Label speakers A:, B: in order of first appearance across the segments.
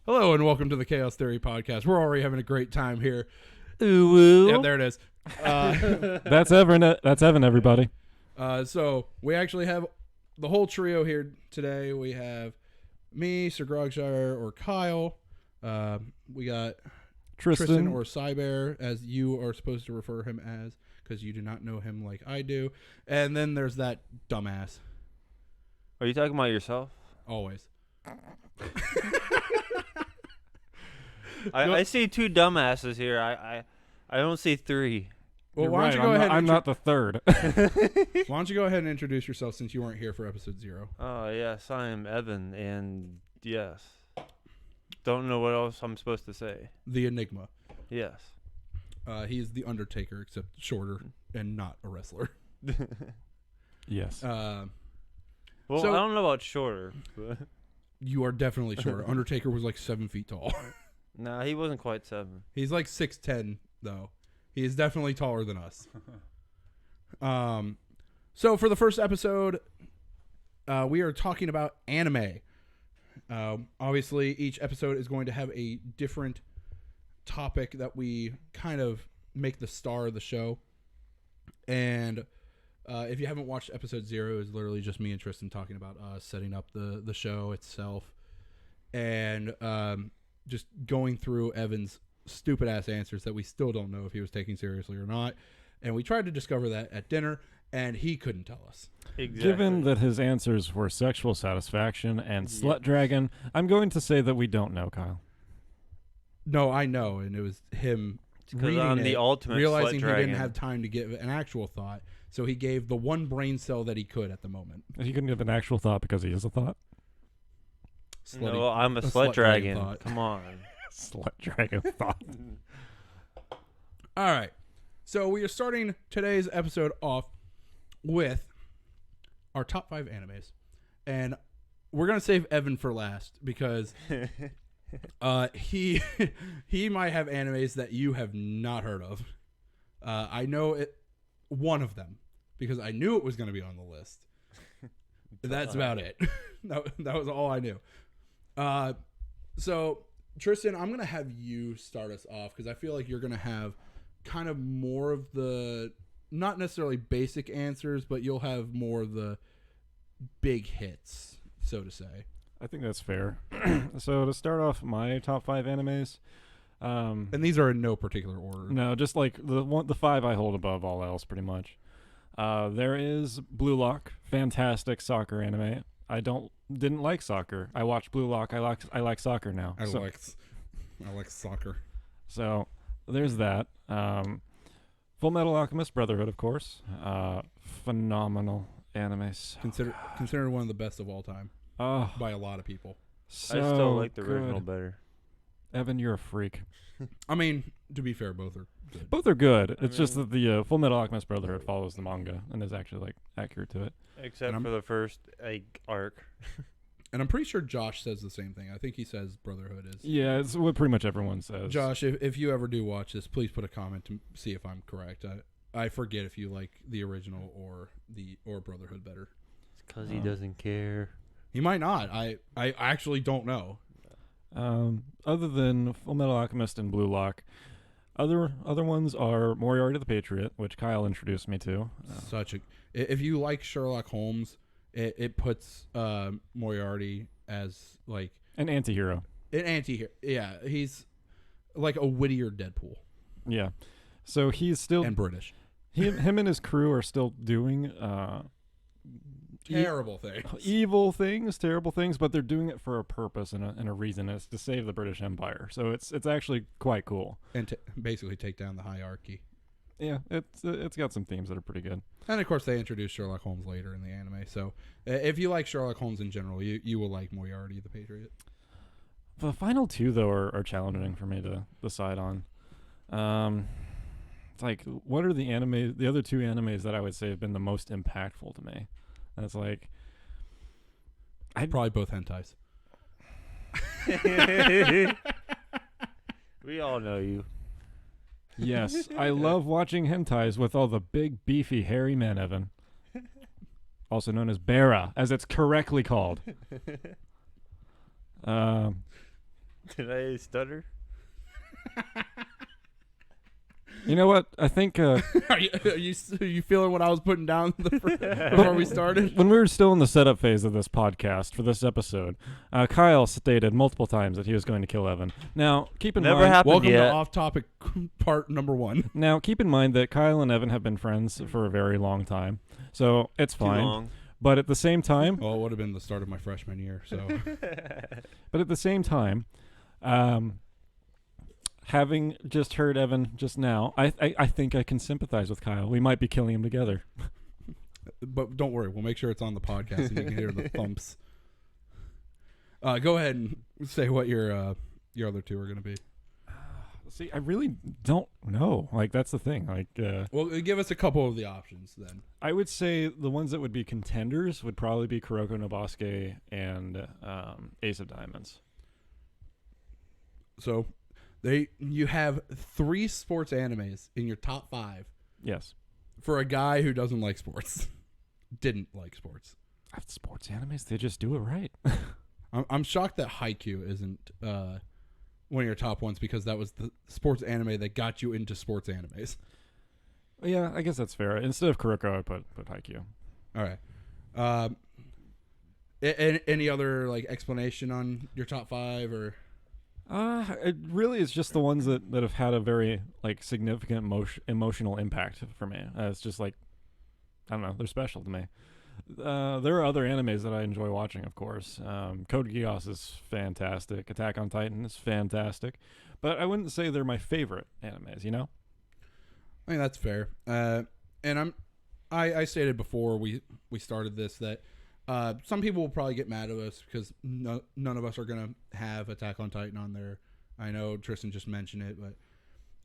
A: Hello and welcome to the Chaos Theory Podcast. We're already having a great time here.
B: Ooh.
A: Yeah, there it is.
B: That's Evan. That's Evan, everybody.
A: So we actually have the whole trio here today. We have me, Sir Grogshire, or Kyle. We got Tristan or Cybear, as you are supposed to refer him as, because you do not know him like I do. And then there's that dumbass.
C: Are you talking about yourself?
A: Always.
C: I see two dumbasses here. I don't see three.
A: Well,
B: You're
A: why don't
B: right.
A: you go ahead?
B: I'm not the third.
A: Why don't you go ahead and introduce yourself since you weren't here for episode 0?
C: Oh, yes, I am Evan, and yes. Don't know what else I'm supposed to say.
A: The Enigma.
C: Yes.
A: He's the Undertaker, except shorter and not a wrestler.
B: Yes.
C: Well,
A: So-
C: I don't know about shorter. But
A: You are definitely shorter. Undertaker was like 7 feet tall.
C: nah, he wasn't quite 7.
A: He's like 6'10", though. He is definitely taller than us. So for the first episode, we are talking about anime. Obviously, each episode is going to have a different topic that we kind of make the star of the show. And if you haven't watched episode 0, it's literally just me and Tristan talking about setting up the show itself. And just going through Evan's stupid ass answers that we still don't know if he was taking seriously or not. And we tried to discover that at dinner, and he couldn't tell us.
C: Exactly.
B: Given that his answers were sexual satisfaction and slut dragon, I'm going to say that we don't know, Kyle.
A: No, I know, and it was him reading
C: I'm the
A: it,
C: ultimate
A: realizing
C: slut
A: he
C: dragon.
A: didn't have time to give an actual thought, so he gave the one brain cell that he could at the moment.
B: He couldn't give an actual thought because he is a thought.
C: No, I'm a
A: slut
C: slut dragon.
A: thought.
C: Come on.
B: Slut dragon thought.
A: All right, so we are starting today's episode off with our top 5 animes, and we're gonna save Evan for last because he might have animes that you have not heard of. I know one of them because I knew it was going to be on the list. That's about it. that was all I knew. So Tristan, I'm going to have you start us off because I feel like you're going to have kind of more of the, not necessarily basic answers, but you'll have more of the big hits, so to say.
B: I think that's fair. So to start off my top 5 animes,
A: And these are in no particular order.
B: no, just like the 5 I hold above all else, pretty much. There is Blue Lock, fantastic soccer anime. I didn't like soccer. I watched Blue Lock. I like soccer now.
A: I like soccer.
B: So there's that. Full Metal Alchemist Brotherhood, of course. Phenomenal anime. So
A: Considered one of the best of all time by a lot of people.
B: So
C: I still like the
B: good.
C: original better.
B: Evan, you're a freak.
A: I mean, to be fair, both are good.
B: Both are good. It's just that the Full Metal Alchemist Brotherhood follows the manga and is actually like accurate to it.
C: Except for the first arc.
A: And I'm pretty sure Josh says the same thing. I think he says Brotherhood is.
B: Yeah, it's what pretty much everyone says.
A: Josh, if you ever do watch this, please put a comment to see if I'm correct. I forget if you like the original or Brotherhood better.
C: It's because he doesn't care.
A: He might not. I actually don't know.
B: Other than Full Metal Alchemist and Blue Lock, other ones are Moriarty the Patriot, which Kyle introduced me to.
A: If you like Sherlock Holmes, it puts Moriarty as like
B: An anti-hero.
A: an anti-hero. Yeah, he's like a wittier Deadpool.
B: Yeah. So he's still
A: And British.
B: him and his crew are still doing
A: Terrible thing.
B: evil things, terrible things, but they're doing it for a purpose and a reason. It's to save the British Empire. So it's actually quite cool.
A: And basically take down the hierarchy.
B: Yeah, it's got some themes that are pretty good.
A: And of course, they introduce Sherlock Holmes later in the anime. So if you like Sherlock Holmes in general, you will like Moriarty the Patriot.
B: The final 2 though are challenging for me to decide on. It's like, what are the other 2 animes that I would say have been the most impactful to me? And it's like,
A: Probably both hentais.
C: We all know you.
B: yes, I love watching hentais with all the big, beefy, hairy men, Evan. Also known as Bera, as it's correctly called.
C: Did I stutter?
B: You know what? I think
A: are you feeling what I was putting down before we started?
B: when we were still in the setup phase of this podcast for this episode, Kyle stated multiple times that he was going to kill Evan. Now, keep in
C: Never
B: mind,
C: happened
A: Welcome
C: yet.
A: to off-topic part number 1.
B: Now, keep in mind that Kyle and Evan have been friends for a very long time, so it's
C: Too
B: fine.
C: long.
B: But at the same time,
A: Well, it would have been the start of my freshman year, so
B: having just heard Evan just now, I think I can sympathize with Kyle. We might be killing him together.
A: but don't worry, we'll make sure it's on the podcast and you can hear the thumps. Go ahead and say what your other two are going to be.
B: See, I really don't know. Like, that's the thing. Like,
A: Well, give us a couple of the options then.
B: I would say the ones that would be contenders would probably be Kuroko no Basuke and Ace of Diamonds.
A: So, you have 3 sports animes in your top 5
B: Yes.
A: for a guy who doesn't like sports. Didn't like sports.
B: Sports animes, they just do it right.
A: I'm shocked that Haikyuu isn't one of your top ones because that was the sports anime that got you into sports animes.
B: Yeah, I guess that's fair. Instead of Kuroko, I'd put Haikyuu.
A: All right. Any other like explanation on your top 5 or?
B: It really is just the ones that have had a very like significant emotional impact for me. It's just like, I don't know, they're special to me. There are other animes that I enjoy watching, of course. Code Geass is fantastic. Attack on Titan is fantastic, but I wouldn't say they're my favorite animes. You know?
A: I mean that's fair. And I stated before we started this that some people will probably get mad at us because none of us are gonna have Attack on Titan on there. I know Tristan just mentioned it, but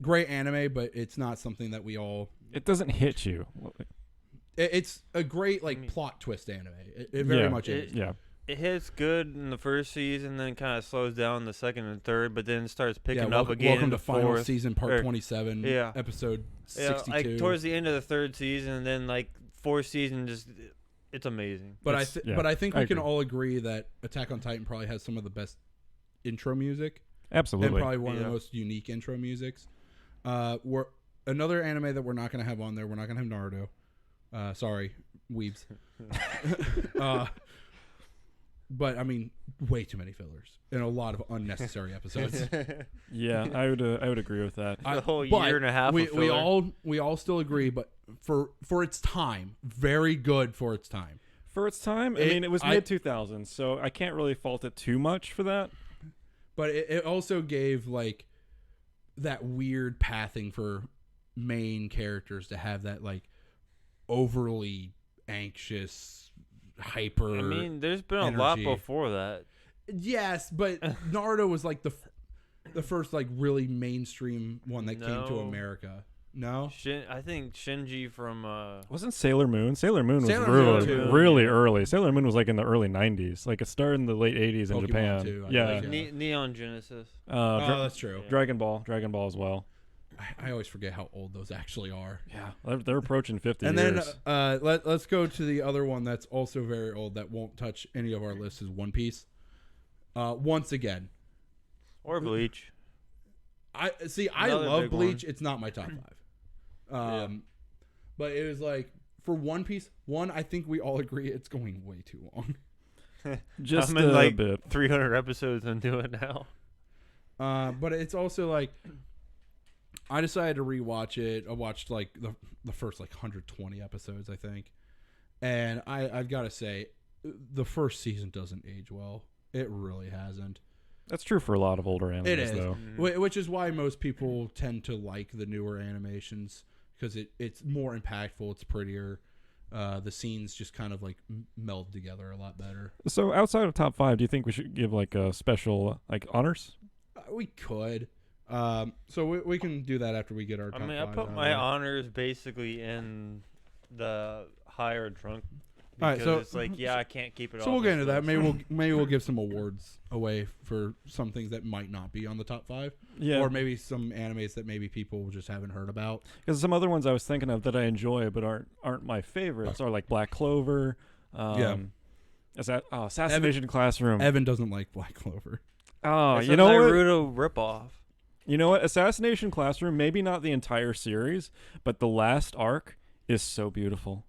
A: great anime, but it's not something that we all.
B: It doesn't hit you.
A: It's a great like plot twist anime. It very much is.
B: Yeah.
C: It hits good in the first season, then kind of slows down in the second and third, but then starts picking up again.
A: Welcome
C: in
A: to
C: the
A: final
C: fourth.
A: season, part 27,
C: yeah.
A: episode
C: Yeah,
A: 62.
C: like towards the end of the third season, and then like fourth season, just it's amazing.
A: But
B: It's-
A: I think we can
B: agree.
A: all agree that Attack on Titan probably has some of the best intro music
B: Absolutely.
A: and probably one of the
C: Yeah.
A: most unique intro musics. We're another anime that we're not going to have on there. We're not going to have Naruto. Sorry, weebs. But I mean, way too many fillers and a lot of unnecessary episodes.
B: Yeah, I would agree with that.
C: The whole
A: But
C: year and a half.
A: We
C: of filler.
A: we all still agree, but for its time, very good for its time.
B: For its time, I mean, it was
A: I-
B: mid 2000s, so I can't really fault it too much for that.
A: But it also gave like that weird pathing for main characters to have that like overly anxious, hyper.
C: I mean, there's been a lot
A: energy.
C: before that.
A: Yes, but Naruto was like the first like really mainstream one that came to
C: No.
A: America. No,
C: I think Shinji from
B: Wasn't Sailor Moon? Sailor Moon was
A: Sailor Moon
B: really,
A: too.
B: really early. Sailor Moon was like in the early 90s. Like it started in the late 80s in
A: Pokemon
B: Japan.
A: too, I
B: yeah.
A: believe, yeah.
C: Neon Genesis.
A: oh, that's true.
B: Dragon Ball as well.
A: I always forget how old those actually are.
B: Yeah, they're approaching 50
A: And
B: years.
A: then let's go to the other one that's also very old that won't touch any of our lists is One Piece. Once again,
C: Or Bleach.
A: I
C: Another
A: love
C: big
A: Bleach.
C: one.
A: It's not my top 5. But it was like for One Piece, I think we all agree it's going way too long.
B: Just
C: I'm in
B: a
C: like
B: bit.
C: 300 episodes into it now.
A: But it's also like I decided to rewatch it. I watched like the first like 120 episodes, I think, and I've got to say, the first season doesn't age well. It really hasn't.
B: That's true for a lot of older animes,
A: It is,
B: though.
A: which is why most people tend to like the newer animations because it's more impactful. It's prettier. The scenes just kind of like meld together a lot better.
B: So outside of top 5, do you think we should give like a special like honors?
A: We could. So we can do that after we get our top
C: I mean, I
A: fives
C: put
A: out of
C: my
A: the way.
C: honors basically in the higher drunk.
A: All right,
C: Because
A: so-
C: it's like, yeah, I can't keep it.
A: So
C: off
A: we'll get
C: this
A: into that.
C: list.
A: Maybe we'll give some awards away for some things that might not be on the top 5,
B: Yeah.
A: or maybe some animes that maybe people just haven't heard about.
B: Because some other ones I was thinking of that I enjoy but aren't my favorites are like Black Clover.
A: Yeah.
B: Assassination Classroom.
A: Evan doesn't like Black Clover.
B: Oh,
C: It's
B: you
C: a
B: know what?
C: Naruto ripoff.
B: You know what? Assassination Classroom, maybe not the entire series, but the last arc is so beautiful.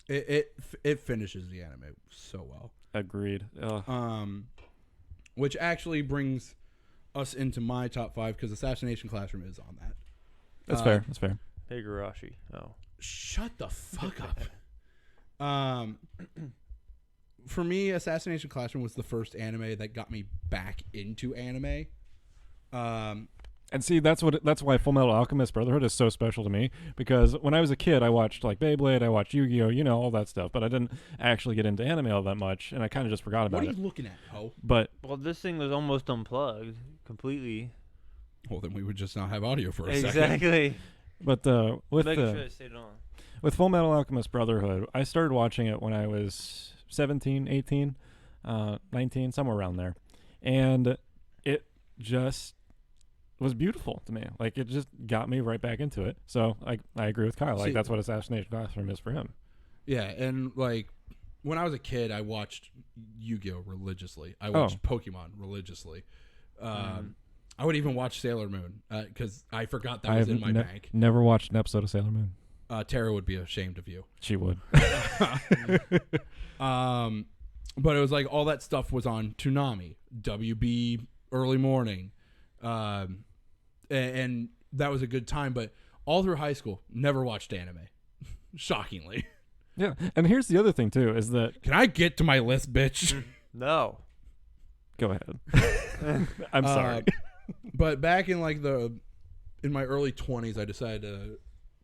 A: It finishes the anime so well.
B: Agreed.
A: Which actually brings us into my top 5 because Assassination Classroom is on that.
B: That's fair. That's fair.
C: Higurashi. Oh.
A: Shut the fuck up. For me, Assassination Classroom was the first anime that got me back into anime.
B: And see, that's why Full Metal Alchemist Brotherhood is so special to me, because when I was a kid, I watched like Beyblade, I watched Yu-Gi-Oh, all that stuff, but I didn't actually get into anime all that much, and I kind of just forgot about
A: What are
B: it.
A: you looking at, ho?
B: But
C: Well, this thing was almost unplugged completely.
A: Well, then we would just not have audio for a second.
C: Exactly.
B: with
C: Making sure I stayed on.
B: with Full Metal Alchemist Brotherhood, I started watching it when I was 17, 18, 19, somewhere around there, and it just was beautiful to me. Like, it just got me right back into it. So I agree with Kyle. Like,
A: See,
B: that's what Assassination Classroom is for him.
A: Yeah, and like when I was a kid, I watched Yu-Gi-Oh religiously. I watched Pokemon religiously. I would even watch Sailor Moon because I forgot that was in my bank.
B: Never watched an episode of Sailor Moon.
A: Tara would be ashamed of you.
B: She would.
A: But it was like all that stuff was on Toonami, WB Early Morning, and that was a good time. But all through high school, never watched anime. Shockingly.
B: Yeah, and here's the other thing too: is that
A: Can I get to my list, bitch?
C: No.
B: go ahead. I'm sorry.
A: But back in like in my early 20s, I decided to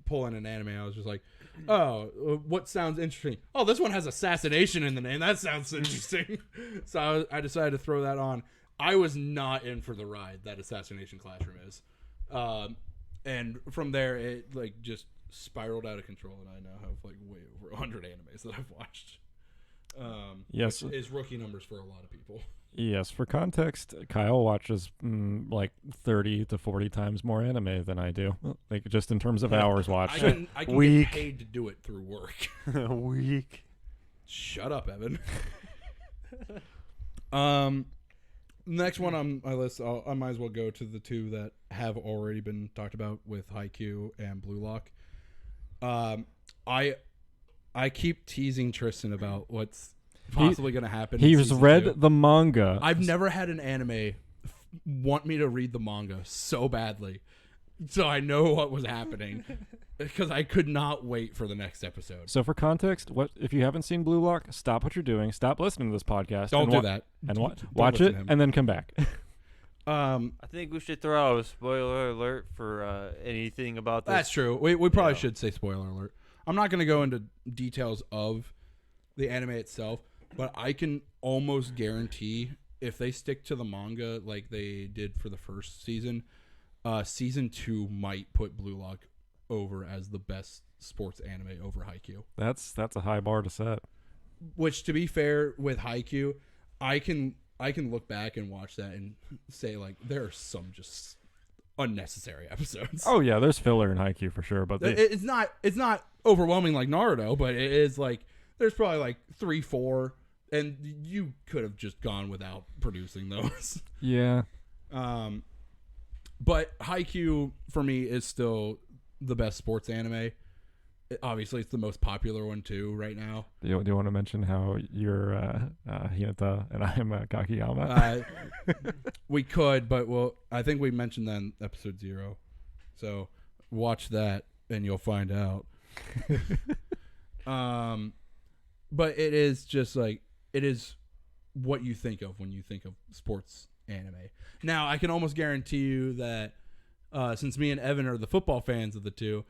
A: pull in an anime. I was just like, oh, what sounds interesting? Oh, this one has assassination in the name. That sounds interesting. So I decided to throw that on. I was not in for the ride that Assassination Classroom is. And from there, it like just spiraled out of control, and I now have like way over 100 animes that I've watched.
B: Yes.
A: Which is rookie numbers for a lot of people.
B: Yes, for context, Kyle watches like 30 to 40 times more anime than I do. Like, just in terms of hours watched.
A: I can
B: Weak.
A: get paid to do it through work.
C: Weak.
A: Shut up, Evan. Next one on my list, I might as well go to the two that have already been talked about with Haikyuu and Blue Lock. I keep teasing Tristan about what's possibly going to happen.
B: He's read the manga.
A: I've never had an anime want me to read the manga so badly, so I know what was happening because I could not wait for the next episode.
B: So for context, what if you haven't seen Blue Lock? Stop what you're doing. Stop listening to this podcast.
A: Don't
B: and
A: do that.
B: And
A: Don't
B: watch
A: listen
B: it
A: to him.
B: and then come back.
C: I think we should throw out a spoiler alert for anything about this.
A: That's true. We probably should say spoiler alert. I'm not going to go into details of the anime itself, but I can almost guarantee if they stick to the manga like they did for the first season, season 2 might put Blue Lock over as the best sports anime over Haikyuu.
B: That's a high bar to set.
A: Which, to be fair, with Haikyuu, I can look back and watch that and say like there are some just unnecessary episodes.
B: Oh yeah, there's filler in Haikyuu for sure, but
A: it's not overwhelming like Naruto, but it is like there's probably like 3-4, and you could have just gone without producing those.
B: yeah.
A: But Haikyuu for me is still the best sports anime. Obviously, it's the most popular one too right now.
B: Do you want to mention how you're Hinata and I'm Kakiyama?
A: We could, but I think we mentioned that in episode 0. So watch that and you'll find out. But it is just like, it is what you think of when you think of sports anime. Now, I can almost guarantee you that since me and Evan are the football fans of the two,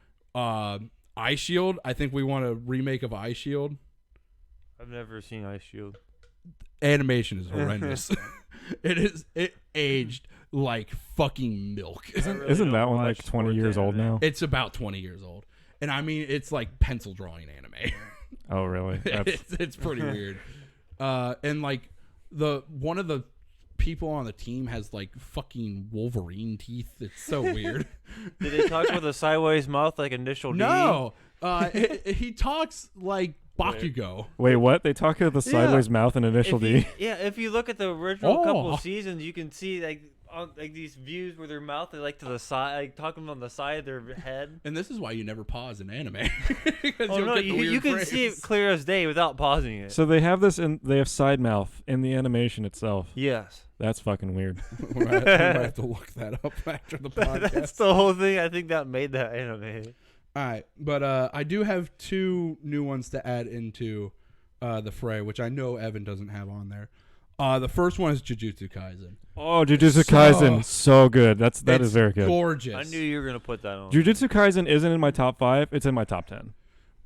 A: Eye Shield, I think we want a remake of Eye Shield.
C: I've never seen Ice Shield.
A: Animation is horrendous. It aged like fucking milk.
B: Isn't that one like 20 years old now?
A: It's about 20 years old. And I mean, it's like pencil drawing anime.
B: Oh, really?
A: It's pretty weird. And like one of the people on the team has like fucking Wolverine teeth. It's so weird.
C: Did they talk with a sideways mouth like Initial D?
A: No. He talks like Bakugo.
B: Wait, what? They talk about the sideways mouth and initial D?
C: If you look at the original couple
A: Oh.
C: of seasons, you can see like these views where their mouth is like to the side, like talking on the side of their head.
A: And this is why you never pause in anime. Because
C: Oh
A: you'll
C: no,
A: get the weird
C: you can see it clear as day without pausing it.
B: So they have this they have side mouth in the animation itself.
C: Yes.
B: That's fucking weird.
A: We might have to look that up after the podcast.
C: That's the whole thing. I think that made that anime.
A: All right, but I do have 2 new ones to add into the fray, which I know Evan doesn't have on there. The first one is Jujutsu Kaisen.
B: Oh, Jujutsu Kaisen, so good. That is very good.
A: Gorgeous.
C: I knew you were gonna put that on.
B: Jujutsu Kaisen isn't in my top 5. It's in my top 10.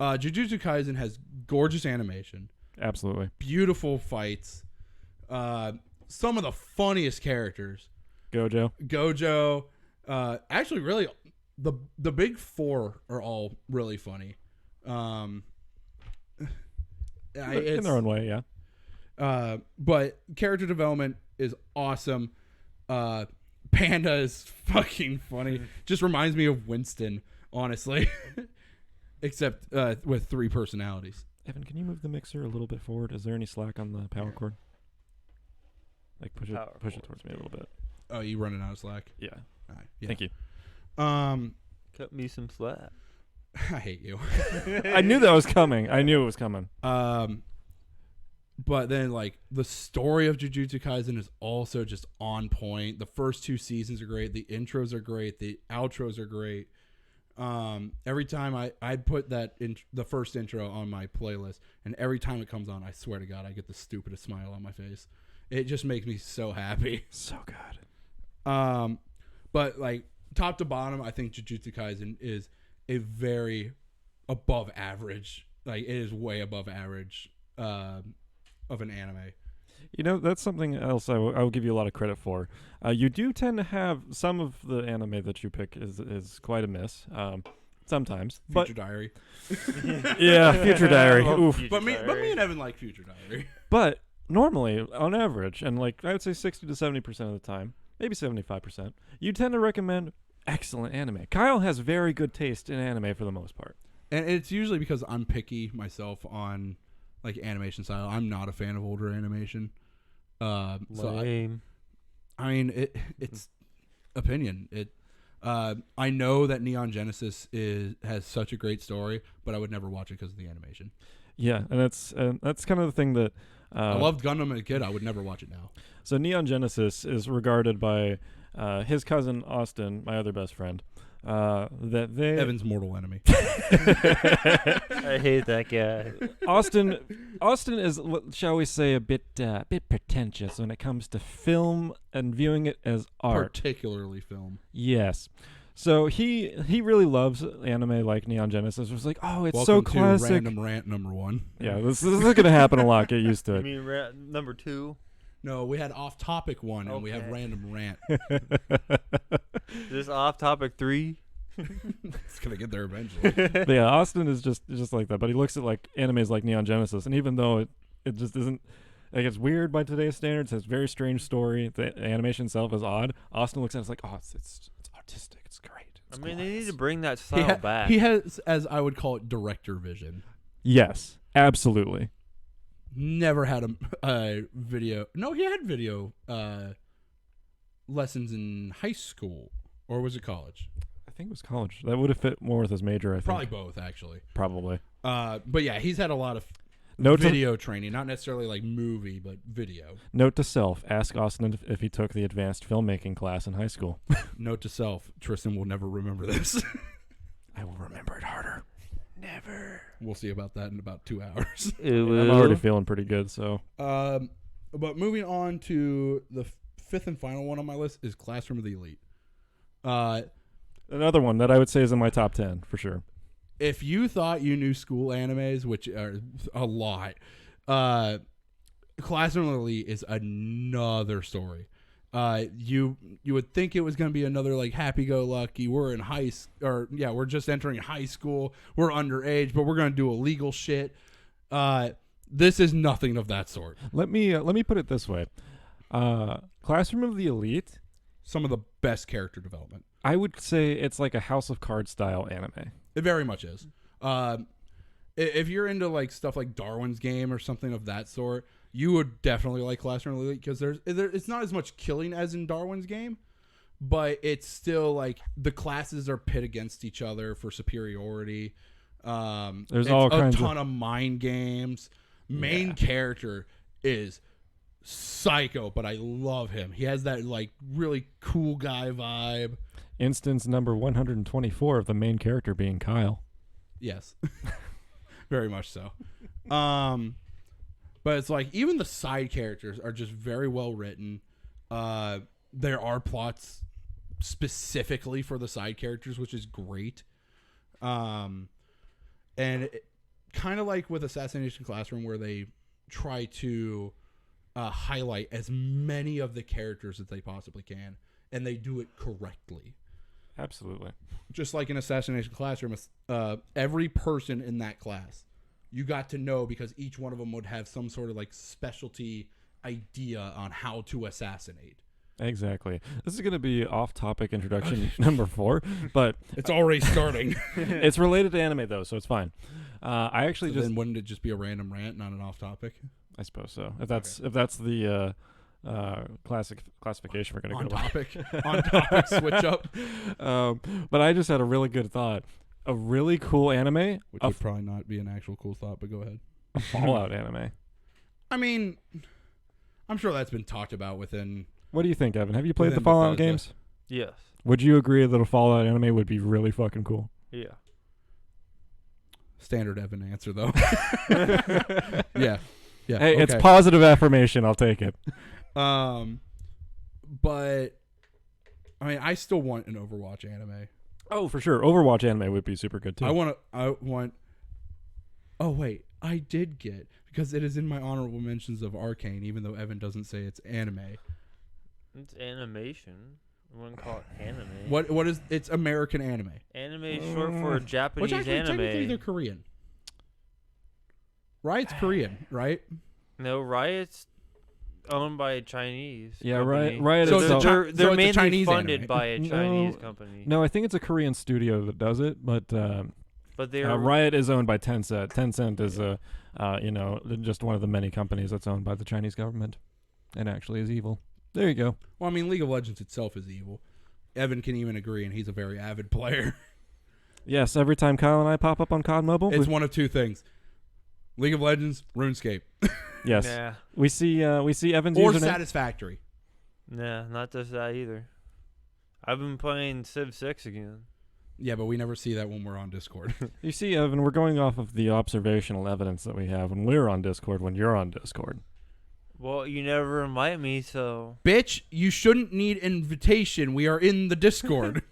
A: Jujutsu Kaisen has gorgeous animation,
B: Absolutely.
A: beautiful fights, some of the funniest characters.
B: Gojo.
A: Actually, really, the big 4 are all really funny.
B: In their own way, yeah.
A: But character development is awesome. Panda is fucking funny. Just reminds me of Winston, honestly. Except with 3 personalities.
B: Evan, can you move the mixer a little bit forward? Is there any slack on the power cord? Like push it towards me a little bit.
A: Oh, you running out of slack?
B: Yeah.
A: All right. Yeah.
B: Thank you.
C: Cut me some slack.
A: I hate you.
B: I knew that was coming. I knew it was coming.
A: But then, like, the story of Jujutsu Kaisen is also just on point. The first 2 seasons are great. The intros are great. The outros are great. Every time I put that in the first intro on my playlist, and every time it comes on, I swear to God, I get the stupidest smile on my face. It just makes me so happy.
B: So good.
A: But like top to bottom, I think Jujutsu Kaisen is a very above average. Like it is way above average of an anime.
B: You know, that's something else I will give you a lot of credit for. You do tend to have some of the anime that you pick is quite a miss. Sometimes.
A: Future Diary.
B: Yeah, Future Diary. Oof.
A: But me and Evan like Future Diary.
B: But normally, on average, and like I would say 60 to 70% of the time, maybe 75%, you tend to recommend excellent anime. Kyle has very good taste in anime for the most part.
A: And it's usually because I'm picky myself on like animation style. I'm not a fan of older animation.
C: Lame.
A: I mean, it's opinion. I know that Neon Genesis has such a great story, but I would never watch it because of the animation.
B: Yeah, and that's kind of the thing that
A: I loved Gundam as a kid. I would never watch it now.
B: So Neon Genesis is regarded by his cousin Austin, my other best friend, that they
A: Evan's mortal enemy.
C: I hate that guy.
B: Austin is, shall we say, a bit pretentious when it comes to film and viewing it as art.
A: Particularly film.
B: Yes. So he really loves anime like Neon Genesis. It was like, oh, it's
A: Welcome
B: so classic.
A: to Random Rant number 1.
B: Yeah, this is going to happen a lot. Get used to
C: You
B: it.
C: mean number 2?
A: No, we had off topic 1 and we have
C: Okay.
A: Random Rant.
C: This off topic 3?
A: It's gonna get there eventually.
B: But yeah, Austin is just like that. But he looks at like animes like Neon Genesis, and even though it just isn't, like, it's weird by today's standards, it's a very strange story. The animation itself is odd. Austin looks at it, it's like, oh, it's artistic. It's great. It's
C: I mean, they need
B: glorious.
C: to bring that style back.
A: He has, as I would call it, director vision.
B: Yes, absolutely.
A: Never had a video. No, he had video lessons in high school, or was it college?
B: I think it was college. That would have fit more with his major, I think.
A: Probably both, actually.
B: Probably.
A: But yeah, he's had a lot of
B: Note to,
A: video training, not necessarily like movie, but video.
B: note to self, ask Austin if he took the advanced filmmaking class in high school.
A: Note to self: Tristan will never remember this.
B: I will remember it harder.
C: Never.
A: We'll see about that in about 2 hours.
B: I'm already feeling pretty good, so.
A: But moving on to the fifth and final one on my list is Classroom of the Elite.
B: Another one that I would say is in my top 10, for sure.
A: If you thought you knew school animes, which are a lot, Classroom of the Elite is another story. You would think it was going to be another like happy-go-lucky. We're in we're just entering high school. We're underage, but we're going to do illegal shit. This is nothing of that sort.
B: Let me put it this way. Classroom of the Elite,
A: Some of the best character development.
B: I would say it's like a House of Cards style anime.
A: It very much is. if you're into like stuff like Darwin's Game or something of that sort, you would definitely like Classroom Elite because it's not as much killing as in Darwin's Game, but it's still like the classes are pit against each other for superiority.
B: There's all kinds
A: a ton of mind games. Main character is psycho, but I love him. He has that like really cool guy vibe.
B: Instance number 124 of the main character being Kyle.
A: Yes. Very much so. But it's like even the side characters are just very well written. There are plots specifically for the side characters, which is great. And kind of like with Assassination Classroom, where they try to highlight as many of the characters as they possibly can, and they do it correctly.
B: Absolutely.
A: Just like in Assassination Classroom, every person in that class you got to know because each one of them would have some sort of like specialty idea on how to assassinate.
B: Exactly. This is going to be off-topic introduction number 4, but
A: it's already starting.
B: It's related to anime though, so it's fine. I actually
A: then wouldn't it just be a random rant, not an off-topic?
B: I suppose so. If that's the classification we're going to go
A: topic. On topic switch up.
B: But I just had a really good thought. A really cool anime,
A: which would probably not be an actual cool thought, but go ahead.
B: A Fallout anime.
A: I mean, I'm sure that's been talked about within.
B: What do you think, Evan? Have you played the Fallout games?
C: Yes.
B: Would you agree that a Fallout anime would be really fucking cool?
C: Yeah.
A: Standard Evan answer, though. Yeah. Yeah.
B: Hey,
A: okay.
B: It's positive affirmation. I'll take it.
A: But I mean, I still want an Overwatch anime.
B: Oh, for sure. Overwatch anime would be super good too.
A: I want. Oh wait, I did get because it is in my honorable mentions of Arcane, even though Evan doesn't say it's anime.
C: It's animation. I wouldn't call it anime.
A: What is? It's American anime.
C: Anime is short for Japanese
A: Which actually,
C: anime.
A: technically, they're Korean. Riot's Korean, right?
C: No, Riot's owned by a Chinese.
B: Yeah,
C: company.
B: Riot
A: So
B: is
A: it's
C: They're
A: it's a
C: mainly
A: Chinese
C: funded
A: anime.
C: by a Chinese company.
B: No, I think it's a Korean studio that does it, but
C: they're
B: Riot is owned by Tencent. Tencent is just one of the many companies that's owned by the Chinese government, and actually is evil. There you go.
A: Well, I mean, League of Legends itself is evil. Evan can even agree, and he's a very avid player.
B: Yes, every time Kyle and I pop up on COD Mobile,
A: It's one of two things: League of Legends, RuneScape,
B: yes,
C: Nah.
B: we see Evan's
A: or
B: username.
A: Satisfactory.
C: Nah, not just that either. I've been playing Civ 6 again.
A: Yeah, but we never see that when we're on Discord.
B: You see, Evan, we're going off of the observational evidence that we have when we're on Discord, when you're on Discord.
C: Well, you never invite me, so...
A: Bitch, you shouldn't need invitation. We are in the Discord.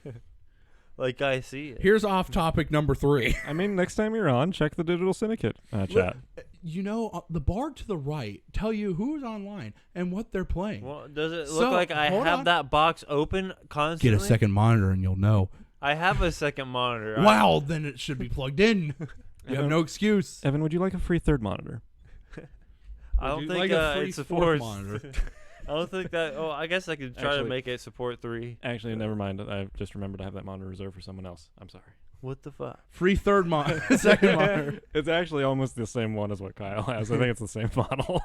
C: Like I see it.
A: Here's off topic number 3.
B: I mean, next time you're on, check the Digital Syndicate chat.
A: You know, the bar to the right tell you who's online and what they're playing.
C: Well, does it
A: So,
C: look like I
A: hold
C: have
A: on.
C: that box open constantly?
A: Get a second monitor and you'll know.
C: I have a second monitor.
A: Wow, then it should be plugged in. You have no excuse.
B: Evan, would you like a free third monitor?
C: I don't
A: Would you
C: think
A: like a free
C: it supports...
A: fourth monitor?
C: I don't think that... Oh, I guess I could try to
B: Actually-
C: make it support 3.
B: Actually, never mind. I just remembered I have that monitor reserved for someone else. I'm sorry.
C: What the fuck?
A: Free third monitor. Second monitor.
B: It's actually almost the same one as what Kyle has. I think it's the same model.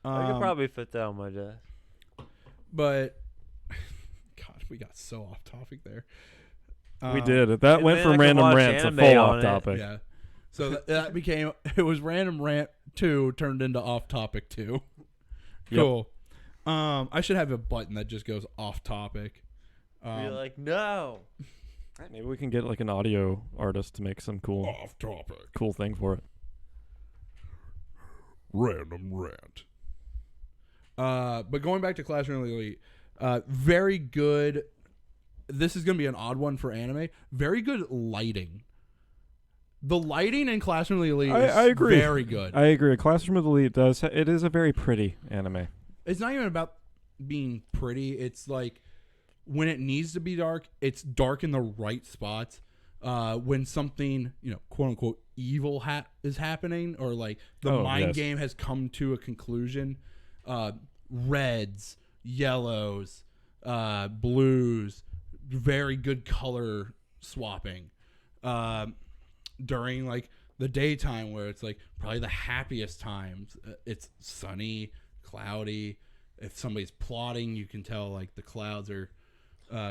C: I could probably fit that on my desk.
A: But, God, we got so off topic there.
B: We did. That
C: and
B: went
C: then
B: from
C: I could
B: random
C: watch
B: rant to
C: anime
B: full
C: on
B: off
C: it.
B: topic.
A: Yeah. So that became, it was random rant 2 turned into off topic 2.
B: Yep.
A: Cool. I should have a button that just goes off topic.
C: Be like, no.
B: Maybe we can get like an audio artist to make some cool
A: Off topic.
B: cool thing for it.
A: Random rant. But going back to Classroom Elite, very good. This is going to be an odd one for anime. Very good lighting. The lighting in Classroom Elite is
B: I agree.
A: very good.
B: I agree. Classroom of the Elite does. It is a very pretty anime.
A: It's not even about being pretty. It's like when it needs to be dark, it's dark in the right spots. When something, quote unquote, evil is happening, or like the mind game has come to a conclusion, reds, yellows, blues, very good color swapping during like the daytime where it's like probably the happiest times. It's sunny, cloudy. If somebody's plotting, you can tell like the clouds are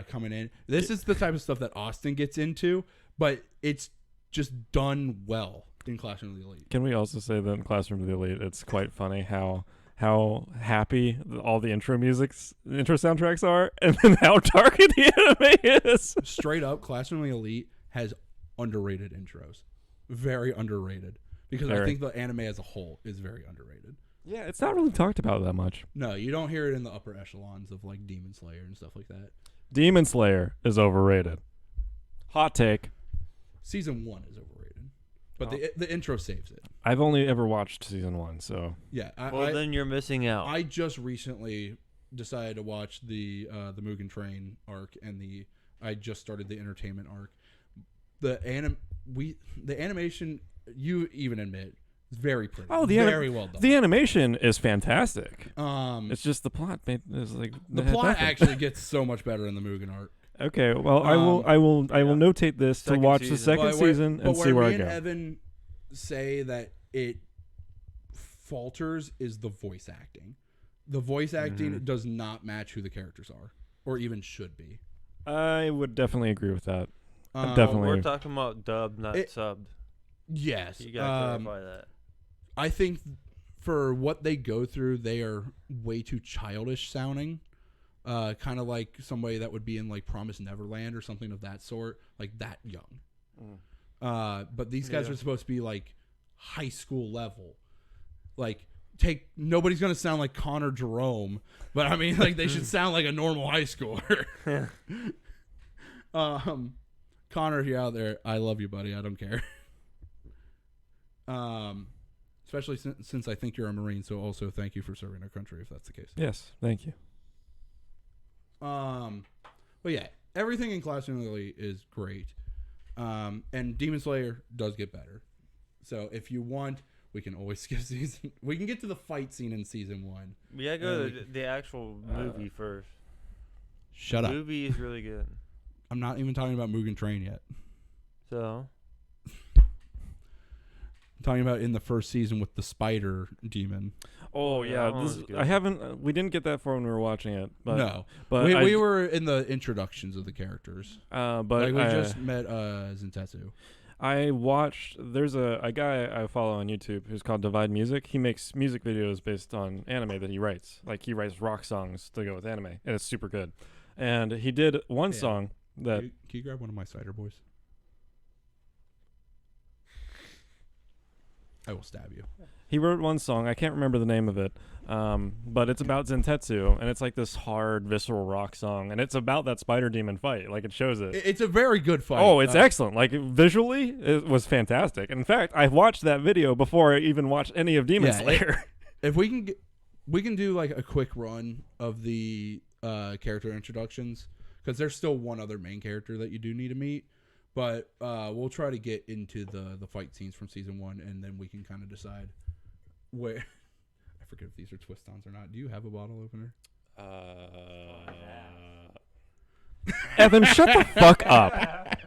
A: coming in. This is the type of stuff that Austin gets into, but it's just done well in Classroom of the Elite.
B: Can we also say that in Classroom of the Elite, it's quite funny how happy all the intro soundtracks are, and then how dark the anime is.
A: Straight up, Classroom of the Elite has underrated intros. Very underrated. Because I think the anime as a whole is very underrated.
B: Yeah, it's not really talked about that much.
A: No, you don't hear it in the upper echelons of like Demon Slayer and stuff like that.
B: Demon Slayer is overrated. Hot take.
A: Season 1 is overrated. But the intro saves it.
B: I've only ever watched season 1, so.
A: Yeah.
C: Then you're missing out.
A: I just recently decided to watch the Mugen Train arc and I just started the entertainment arc. The animation, you even admit, is very pretty. Oh, very well done.
B: The animation is fantastic.
A: It's
B: just the plot is like
A: the plot actually gets so much better in the Mugen arc.
B: Okay, well, I will notate this to watch the second season and see where I go.
A: Me and Evan say that it falters is the voice acting. The voice acting does not match who the characters are, or even should be.
B: I would definitely agree with that.
C: We're talking about dubbed, not subbed.
A: Yes.
C: You gotta clarify that.
A: I think for what they go through, they are way too childish sounding. Kind of like somebody that would be in like Promised Neverland or something of that sort, like that young. But these guys are supposed to be like high school level. Like nobody's gonna sound like Connor Jerome, but I mean like they should sound like a normal high schooler. Connor, if you're out there, I love you, buddy. I don't care. Especially since I think you're a Marine, so also thank you for serving our country if that's the case.
B: Yes, thank you.
A: But yeah, everything in Classroom of the Elite is great. And Demon Slayer does get better. So if you want, we can always skip season. We can get to the fight scene in season 1.
C: We gotta go to the actual movie first.
A: Shut up.
C: The movie is really good.
A: I'm not even talking about Mugen Train yet.
C: So?
A: I'm talking about in the first season with the spider demon.
B: Oh yeah, I haven't. We didn't get that far when we were watching it. But,
A: no,
B: but
A: we were in the introductions of the characters.
B: But
A: like we just met Zentetsu.
B: I watched. There's a guy I follow on YouTube who's called Divide Music. He makes music videos based on anime that he writes. Like he writes rock songs to go with anime, and it's super good. And he did one song that.
A: Can you grab one of my cider boys? I will stab you.
B: He wrote one song. I can't remember the name of it, but it's about Zentetsu, and it's like this hard, visceral rock song, and it's about that spider demon fight. Like it shows it.
A: It's a very good fight.
B: Oh, it's excellent. Like visually, it was fantastic. In fact, I watched that video before I even watched any of Demon Slayer.
A: If we can do like a quick run of the character introductions, because there's still one other main character that you do need to meet. But we'll try to get into the fight scenes from season 1, and then we can kind of decide where. I forget if these are twist-ons or not. Do you have a bottle opener?
B: Evan, shut the fuck up.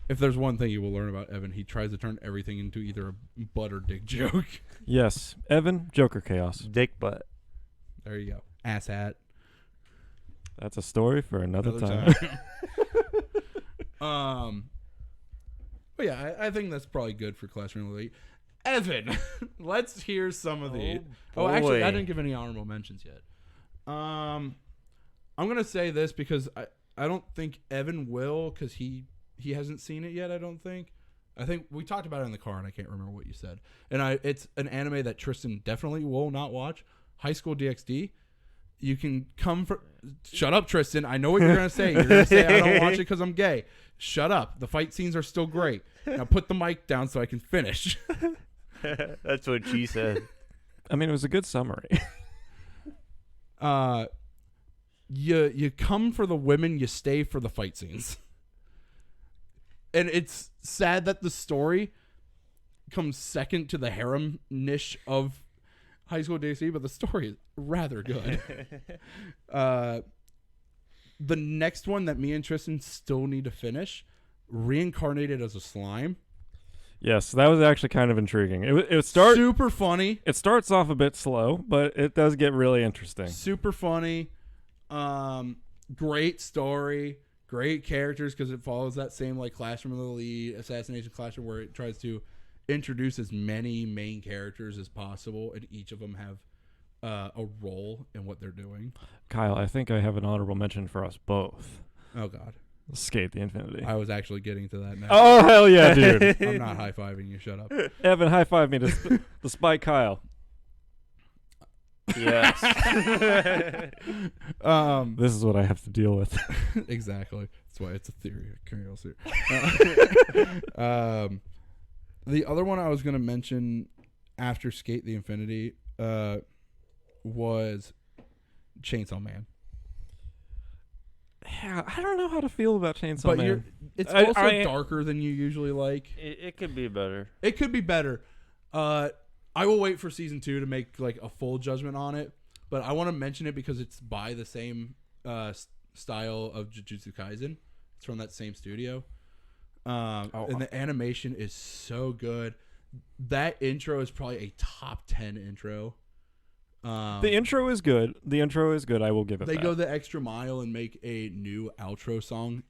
A: If there's one thing you will learn about Evan, he tries to turn everything into either a butt or dick joke.
B: Yes, Evan, Joker Chaos.
C: Dick butt.
A: There you go. Ass hat.
B: That's a story for another time.
A: But yeah, I think that's probably good for Classroom Elite. Evan, let's hear some of these. Oh, actually, I didn't give any honorable mentions yet. I'm gonna say this because I don't think Evan will, because he hasn't seen it yet. I don't think. I think we talked about it in the car, and I can't remember what you said. And it's an anime that Tristan definitely will not watch. High School DxD. You can come for. Shut up, Tristan. I know what you're gonna say. You're gonna say I don't watch it because I'm gay. Shut up. The fight scenes are still great. Now put the mic down so I can finish.
C: That's what she said.
B: I mean, it was a good summary.
A: You come for the women, you stay for the fight scenes. And it's sad that the story comes second to the harem niche of High School DxD, but the story is rather good. The next one that me and Tristan still need to finish, Reincarnated as a Slime.
B: Yes, that was actually kind of intriguing.
A: Super funny.
B: It starts off a bit slow, but it does get really interesting.
A: Super funny. Great story. Great characters because it follows that same like Classroom of the Elite, Assassination Classroom, where it tries to introduce as many main characters as possible, and each of them have a role in what they're doing.
B: Kyle, I think I have an honorable mention for us both.
A: Oh God.
B: Skate the Infinity.
A: I was actually getting to that now.
B: Oh, hell yeah, dude.
A: I'm not high-fiving you. Shut up.
B: Evan, high five me despite Kyle.
C: Yes.
B: This is what I have to deal with.
A: Exactly. That's why it's a theory. The other one I was going to mention after Skate the Infinity was Chainsaw Man.
B: Yeah, I don't know how to feel about Chainsaw
A: But
B: Man.
A: it's also darker than you usually like.
C: It could be better.
A: It could be better. I will wait for season 2 to make like a full judgment on it. But I want to mention it because it's by the same style of Jujutsu Kaisen. It's from that same studio. And the animation is so good. That intro is probably a top 10 intro.
B: The intro is good. I will give it
A: They
B: that.
A: go the extra mile and make a new outro song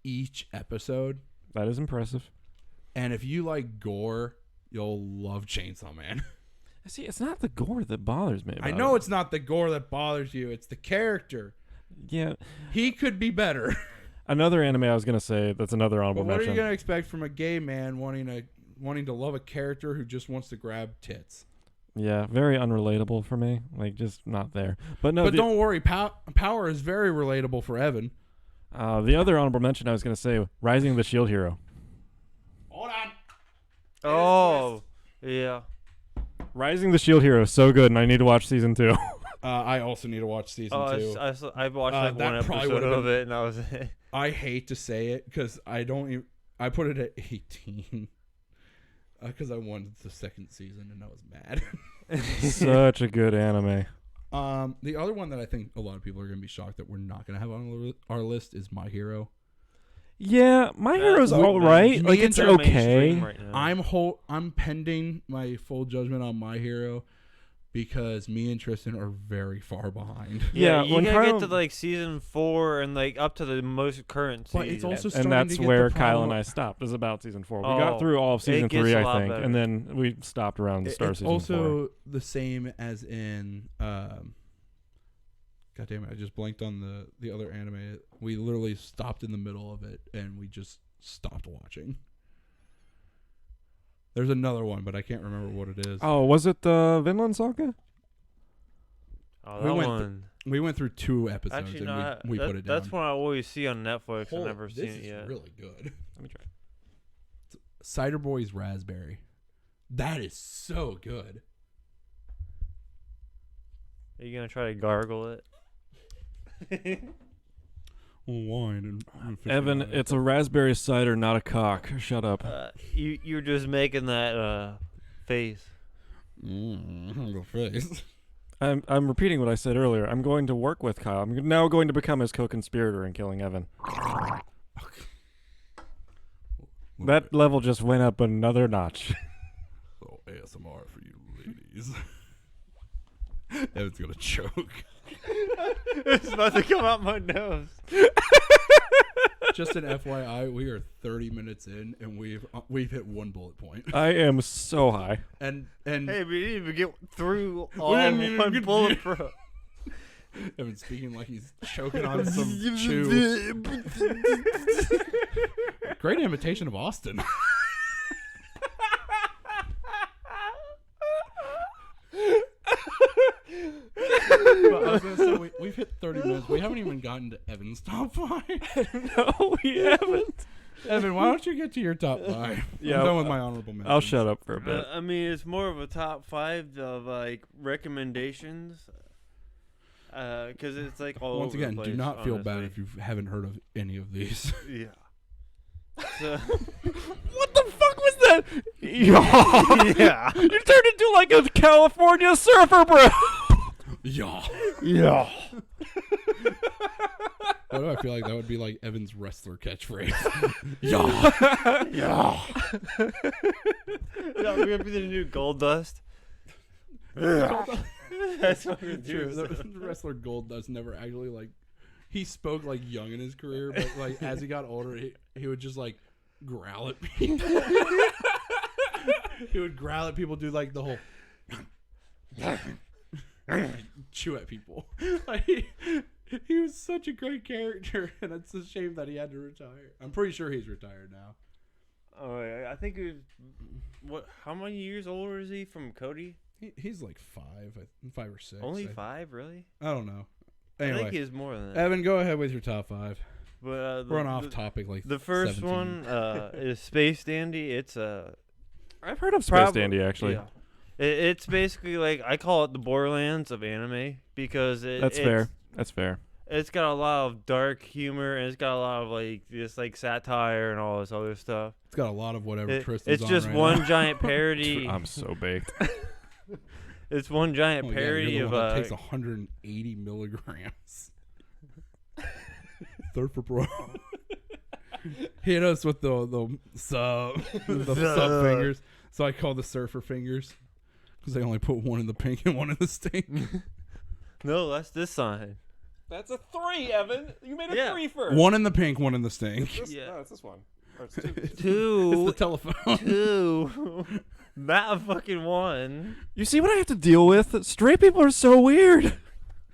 A: each episode.
B: That is impressive.
A: And if you like gore, you'll love Chainsaw Man.
B: See, it's not the gore that bothers me.
A: I know it's not the gore that bothers you. It's the character.
B: Yeah.
A: He could be better.
B: Another anime I was going to say that's another honorable
A: But what
B: mention.
A: are you going to expect from a gay man wanting to love a character who just wants to grab tits?
B: Yeah, very unrelatable for me. Like, just not there. But no,
A: But don't worry. Power is very relatable for Evan.
B: the other honorable mention I was going to say, Rising of the Shield Hero.
A: Hold on.
C: Oh, yeah.
B: Rising the Shield Hero is so good, and I need to watch season 2.
A: I also need to watch season 2.
C: I watched like
A: that
C: one
A: probably
C: episode
A: would've
C: of
A: been-
C: it, and I was.
A: I hate to say it because I put it at 18 because I wanted the second season and I was mad.
B: Such a good anime.
A: The other one that I think a lot of people are going to be shocked that we're not going to have on our list is My Hero.
B: Yeah, My Hero's
C: That's
B: all right.
A: me
B: Like,
A: and
B: it's
C: They're
B: okay.
C: mainstream right now.
A: I'm pending my full judgment on My Hero because me and Tristan are very far behind.
B: Yeah,
C: you
B: when
C: gotta
B: Kyle-
C: get to like season 4 and like up to the most current season.
A: But it's also
B: And
A: starting
B: that's
A: to get
B: where
A: the
B: Kyle
A: problem-
B: and I stopped, is about season 4. We
C: Oh,
B: got through all of season
C: it gets
B: 3,
C: a
B: I
C: lot
B: think,
C: better.
B: and then we stopped around the start of
A: It's
B: season 4.
A: also the same as in God damn it, I just blanked on the other anime. We literally stopped in the middle of it and we just stopped watching. There's another one, but I can't remember what it is.
B: Oh, was it the Vinland Saga?
C: Oh,
A: We
C: that
A: went
C: one.
A: We went through 2 episodes
C: Actually,
A: and
C: no,
A: we put it down.
C: that's one I always see on Netflix. I've never
A: this
C: seen
A: is
C: it yet.
A: really good.
B: Let me try.
A: Cider Boys Raspberry. That is so good.
C: Are you gonna try to gargle it?
A: Wine and
B: Evan, it's a raspberry cider, not a cock. Shut up.
C: You're just making that face.
A: the face.
B: I'm repeating what I said earlier. I'm going to work with Kyle. I'm now going to become his co-conspirator in killing Evan. That level just went up another notch.
A: Little ASMR for you ladies. Evan's gonna choke.
C: It's about to come out my nose.
A: Just an FYI, we are 30 minutes in and we've hit 1 bullet point.
B: I am so high.
A: And
C: Hey, we didn't even get through all
A: didn't even
C: one
A: get-
C: bullet.
A: Evan's speaking like he's choking on some chew. Great imitation of Austin. But I was gonna say we've hit 30 minutes. We haven't even gotten to Evan's top 5.
B: No, we haven't.
A: Evan, why don't you get to your top 5?
B: Yeah,
A: I'm done with my honorable mentions.
B: I'll shut up for a bit.
C: I mean, it's more of a top 5 of like recommendations. Because it's like all
A: Once
C: over the
A: again, do
C: place,
A: not feel bad
C: honestly.
A: if you haven't heard of any of these.
C: Yeah. So,
B: What the fuck was that?
C: yeah.
B: You turned into like a California surfer, bro.
A: Yeah.
C: Yeah.
A: Why do I feel like that would be like Evan's wrestler catchphrase? Yeah.
C: Yeah. We're gonna be the new Gold Dust. That's what we're
A: True.
C: doing.
A: The wrestler Goldust never actually like. He spoke like young in his career, but like as he got older, he would just like growl at people. He would growl at people, do like the whole chew at people. Like he was such a great character, and it's a shame that he had to retire. I'm pretty sure he's retired now.
C: Oh, yeah, I think it was, how many years older is he from Cody?
A: He's like 5 or 6.
C: Only 5, really?
A: I don't know.
C: I
A: Anyway,
C: think he's more than that.
A: Evan, go ahead with your top 5.
C: But
A: We're on off topic. Like
C: the first
A: 17.
C: one is Space Dandy. It's
B: I've heard of Space Dandy actually.
C: Yeah. It's basically like, I call it the Borderlands of anime because
B: That's fair. That's fair.
C: It's got a lot of dark humor and it's got a lot of like just like satire and all this other stuff.
A: It's got a lot of whatever Tristan's
C: It's
A: on
C: just
A: right
C: one
A: now.
C: giant parody.
B: I'm so baked.
C: It's one giant
A: Oh, yeah,
C: parody
A: you're
C: of
A: the one that takes 180 milligrams. Surfer bro. Hit us with the sub fingers. So I call the surfer fingers because they only put one in the pink and one in the stink.
C: No, that's this sign.
B: That's a 3, Evan. You made a
C: Yeah.
B: 3 first.
A: One in the pink, one in the stink.
C: Yeah.
B: No, it's this one. Or it's 2.
A: It's
C: Two.
A: the telephone.
C: Two. Not a fucking one.
B: You see what I have to deal with? Straight people are so weird.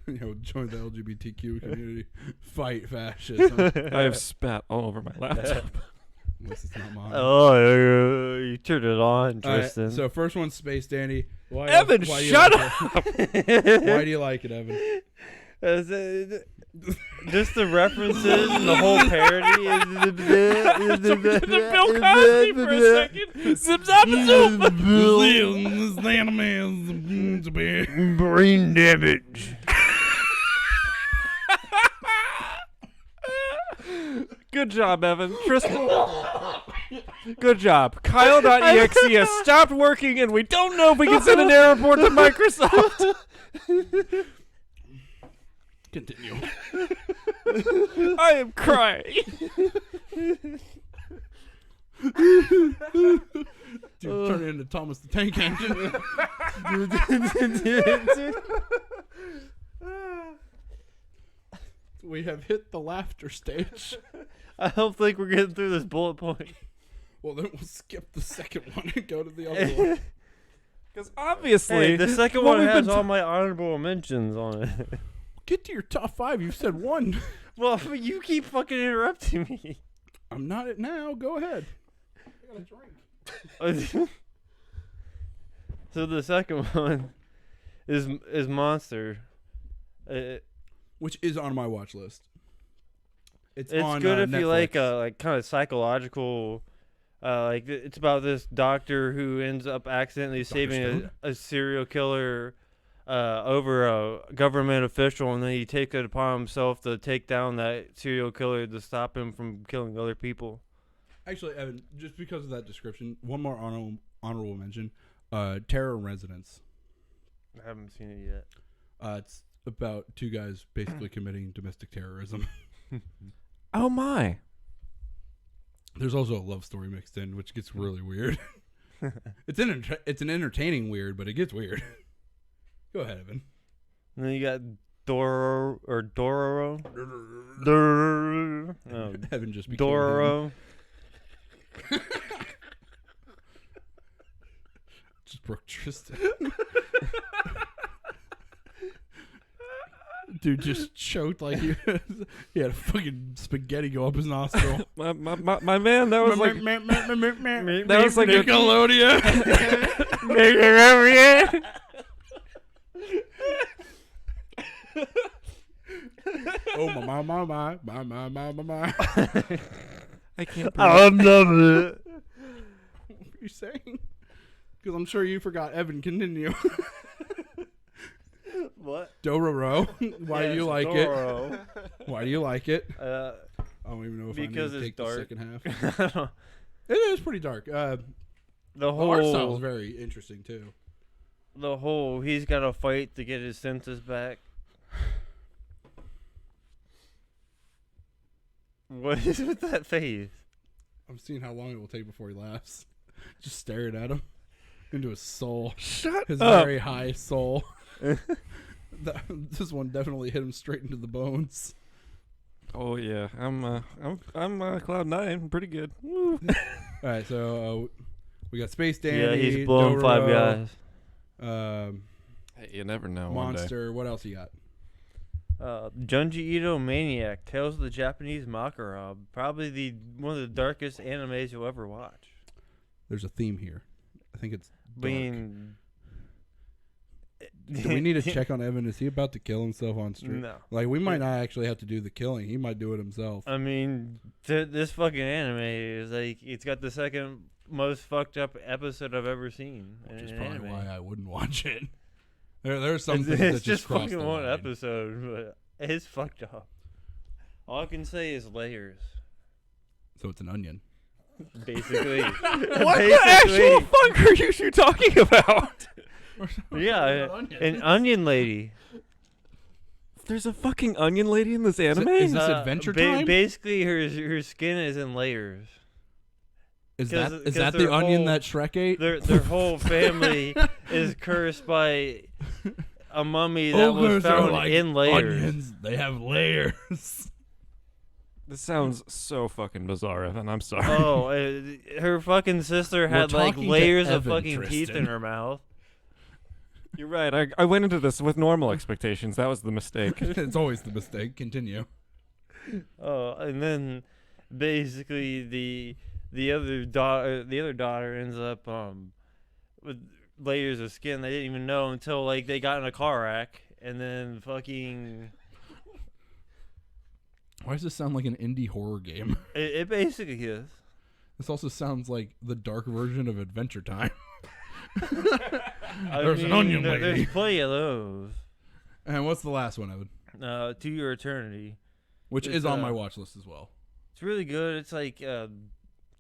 A: Join the LGBTQ community. Fight fascism.
B: I have spat all over my laptop.
A: Unless it's not mine.
C: Oh, you turned it on,
A: All right,
C: Tristan.
A: so first one's Space Dandy. Why,
B: Evan,
A: why do you
B: shut
A: like it? Why do you like it, Evan?
C: Just the references and the whole parody.
B: The Bill Cosby for a second. Zip zap zoop.
C: Brain damage.
B: Good job, Evan. Tristan. Good job. Kyle.exe has stopped working, and we don't know if we can send an error report to Microsoft.
A: Continue.
B: I am crying.
A: Dude, turn it into Thomas the Tank Engine. We have hit the laughter stage.
C: I don't think we're getting through this bullet point.
A: Well, then we'll skip the second one and go to the other one.
B: Because obviously,
C: Hey, the second
B: what
C: one
B: we've
C: has
B: been
C: all my honorable mentions on it.
A: Get to your top 5. You said 1.
C: Well, you keep fucking interrupting me.
A: I'm not it now. Go ahead. I got a drink.
C: So the second one is Monster.
A: Which is on my watch list. It's
C: It's
A: on
C: good if you like
A: Netflix.
C: kind of psychological. It's about this doctor who ends up accidentally saving
A: Stone?
C: a serial killer over a government official, and then he takes it upon himself to take down that serial killer to stop him from killing other people.
A: Actually, Evan, just because of that description, one more honorable mention. Terror in Residence.
C: I haven't seen it yet.
A: It's about 2 guys basically committing domestic terrorism.
B: oh my.
A: There's also a love story mixed in, which gets really weird. It's an entertaining weird, but it gets weird. Go ahead, Evan.
C: And then you got Dororo. Oh,
A: Evan just became
C: Dororo.
A: him. Just broke Tristan. Dude just choked like he had a fucking spaghetti go up his nostril.
B: My man, that was like
A: that
B: was like a-
A: Nickelodeon. Oh my.
B: I can't.
C: I love it.
A: What are you saying? Because I'm sure you forgot. Evan, continue.
C: What?
A: Dororo. Why do you like
C: Dororo.
A: it? Why do you like it?
C: Uh,
A: I don't even know if
C: Because
A: I need to
C: it's
A: take
C: dark.
A: the second half. It is pretty dark.
C: the
A: The art style is
C: whole,
A: very interesting too.
C: he's got to fight to get his senses back. What is with that face?
A: I'm seeing how long it will take before he laughs. Just staring at him. into his soul.
B: Shut
A: His
B: up.
A: very high soul. This one definitely hit him straight into the bones.
B: Oh yeah, I'm Cloud 9, pretty good. Woo.
A: All right, so we got Space Dandy.
C: Yeah, he's blowing 5
A: Dororo,
C: guys.
B: Hey, you never know. One day.
A: Monster. What else you got?
C: Junji Ito Maniac, Tales of the Japanese Makara. Probably one of the darkest animes you'll ever watch.
A: There's a theme here. I think it's dark. Do we need to check on Evan? Is he about to kill himself on stream?
C: No.
A: Like, we might not actually have to do the killing. He might do it himself.
C: I mean, this fucking anime is like, it's got the second most fucked up episode I've ever seen.
A: Which
C: in
A: is
C: an
A: probably
C: anime.
A: why I wouldn't watch it. There's some
C: It's,
A: things
C: it's
A: that just cross
C: fucking
A: the
C: one
A: line.
C: episode, but it's fucked up. All I can say is layers.
A: So it's an onion.
C: Basically.
B: What the actual fuck are you talking about?
C: Yeah, an onion lady.
B: There's a fucking onion lady in this anime?
A: Is this Adventure Time?
C: Basically, her skin is in layers.
A: Is
C: 'cause-
A: that
C: 'cause
A: the
C: their
A: onion
C: whole-
A: that Shrek ate?
C: Their whole family is cursed by a mummy that was
A: Ogres are
C: found
A: like
C: in layers.
A: Onions. They have layers.
B: This sounds so fucking bizarre, Evan. I'm sorry.
C: Oh, her fucking sister had like
A: talking to
C: layers of
A: Evan,
C: fucking teeth in
A: Tristan.
C: her mouth.
B: You're right. I went into this with normal expectations. That was the mistake.
A: It's always the mistake. Continue.
C: Oh, and then basically the other daughter ends up with layers of skin they didn't even know until like they got in a car wreck, and then fucking
A: Why does this sound like an indie horror game?
C: it basically is.
A: This also sounds like the dark version of Adventure Time.
C: There's
A: an onion lady.
C: There's plenty of those.
A: And what's the last one, Evan?
C: To Your Eternity.
A: Which
C: It's,
A: is on my watch list as well.
C: It's really good. It's like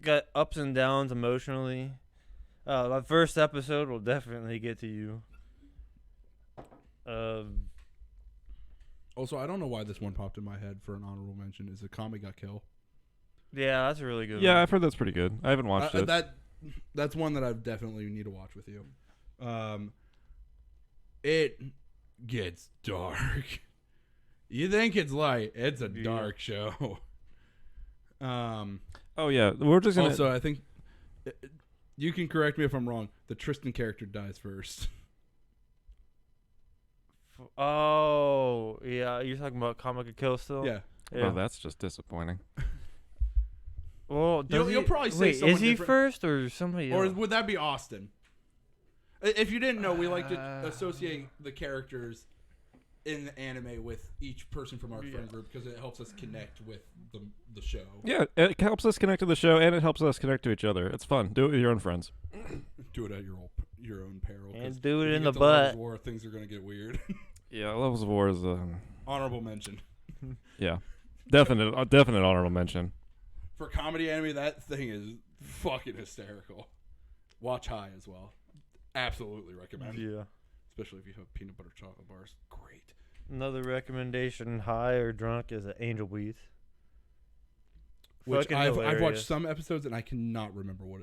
C: got ups and downs emotionally. My first episode will definitely get to you.
A: Also, I don't know why this one popped in my head for an honorable mention. Is it Kami Ga Kill?
C: Yeah, that's a really good
B: Yeah,
C: one.
B: I've heard that's pretty good. I haven't watched it.
A: That's one that I definitely need to watch with you. It gets dark. You think it's light? It's a dark show.
B: Oh yeah, we're just gonna.
A: Also, I think you can correct me if I'm wrong. The Tristan character dies first.
C: Oh, yeah, you're talking about Comic Kill still?
A: Yeah.
B: Oh, that's just disappointing.
C: Well,
A: You'll probably say
C: wait,
A: someone
C: is he
A: different.
C: first or somebody
A: Or
C: else?
A: would that be Austin? If you didn't know, we like to associate the characters in the anime with each person from our friend group because it helps us connect with the show.
B: Yeah, it helps us connect to the show, and it helps us connect to each other. It's fun. Do it with your own friends.
A: Do it at your own peril. 'cause
C: And do it
A: when you
C: in
A: get
C: the
A: to Levels
C: butt.
A: of War, things are gonna get weird.
B: Yeah, Levels of War is
A: Honorable mention.
B: yeah, definite honorable mention.
A: For comedy anime, that thing is fucking hysterical. Watch High as well. Absolutely recommend.
C: Yeah.
A: Especially if you have peanut butter chocolate bars. Great.
C: Another recommendation, high or drunk, is Angel Beats.
A: Which
C: Fucking
A: I've watched
C: hilarious.
A: some episodes and I cannot remember what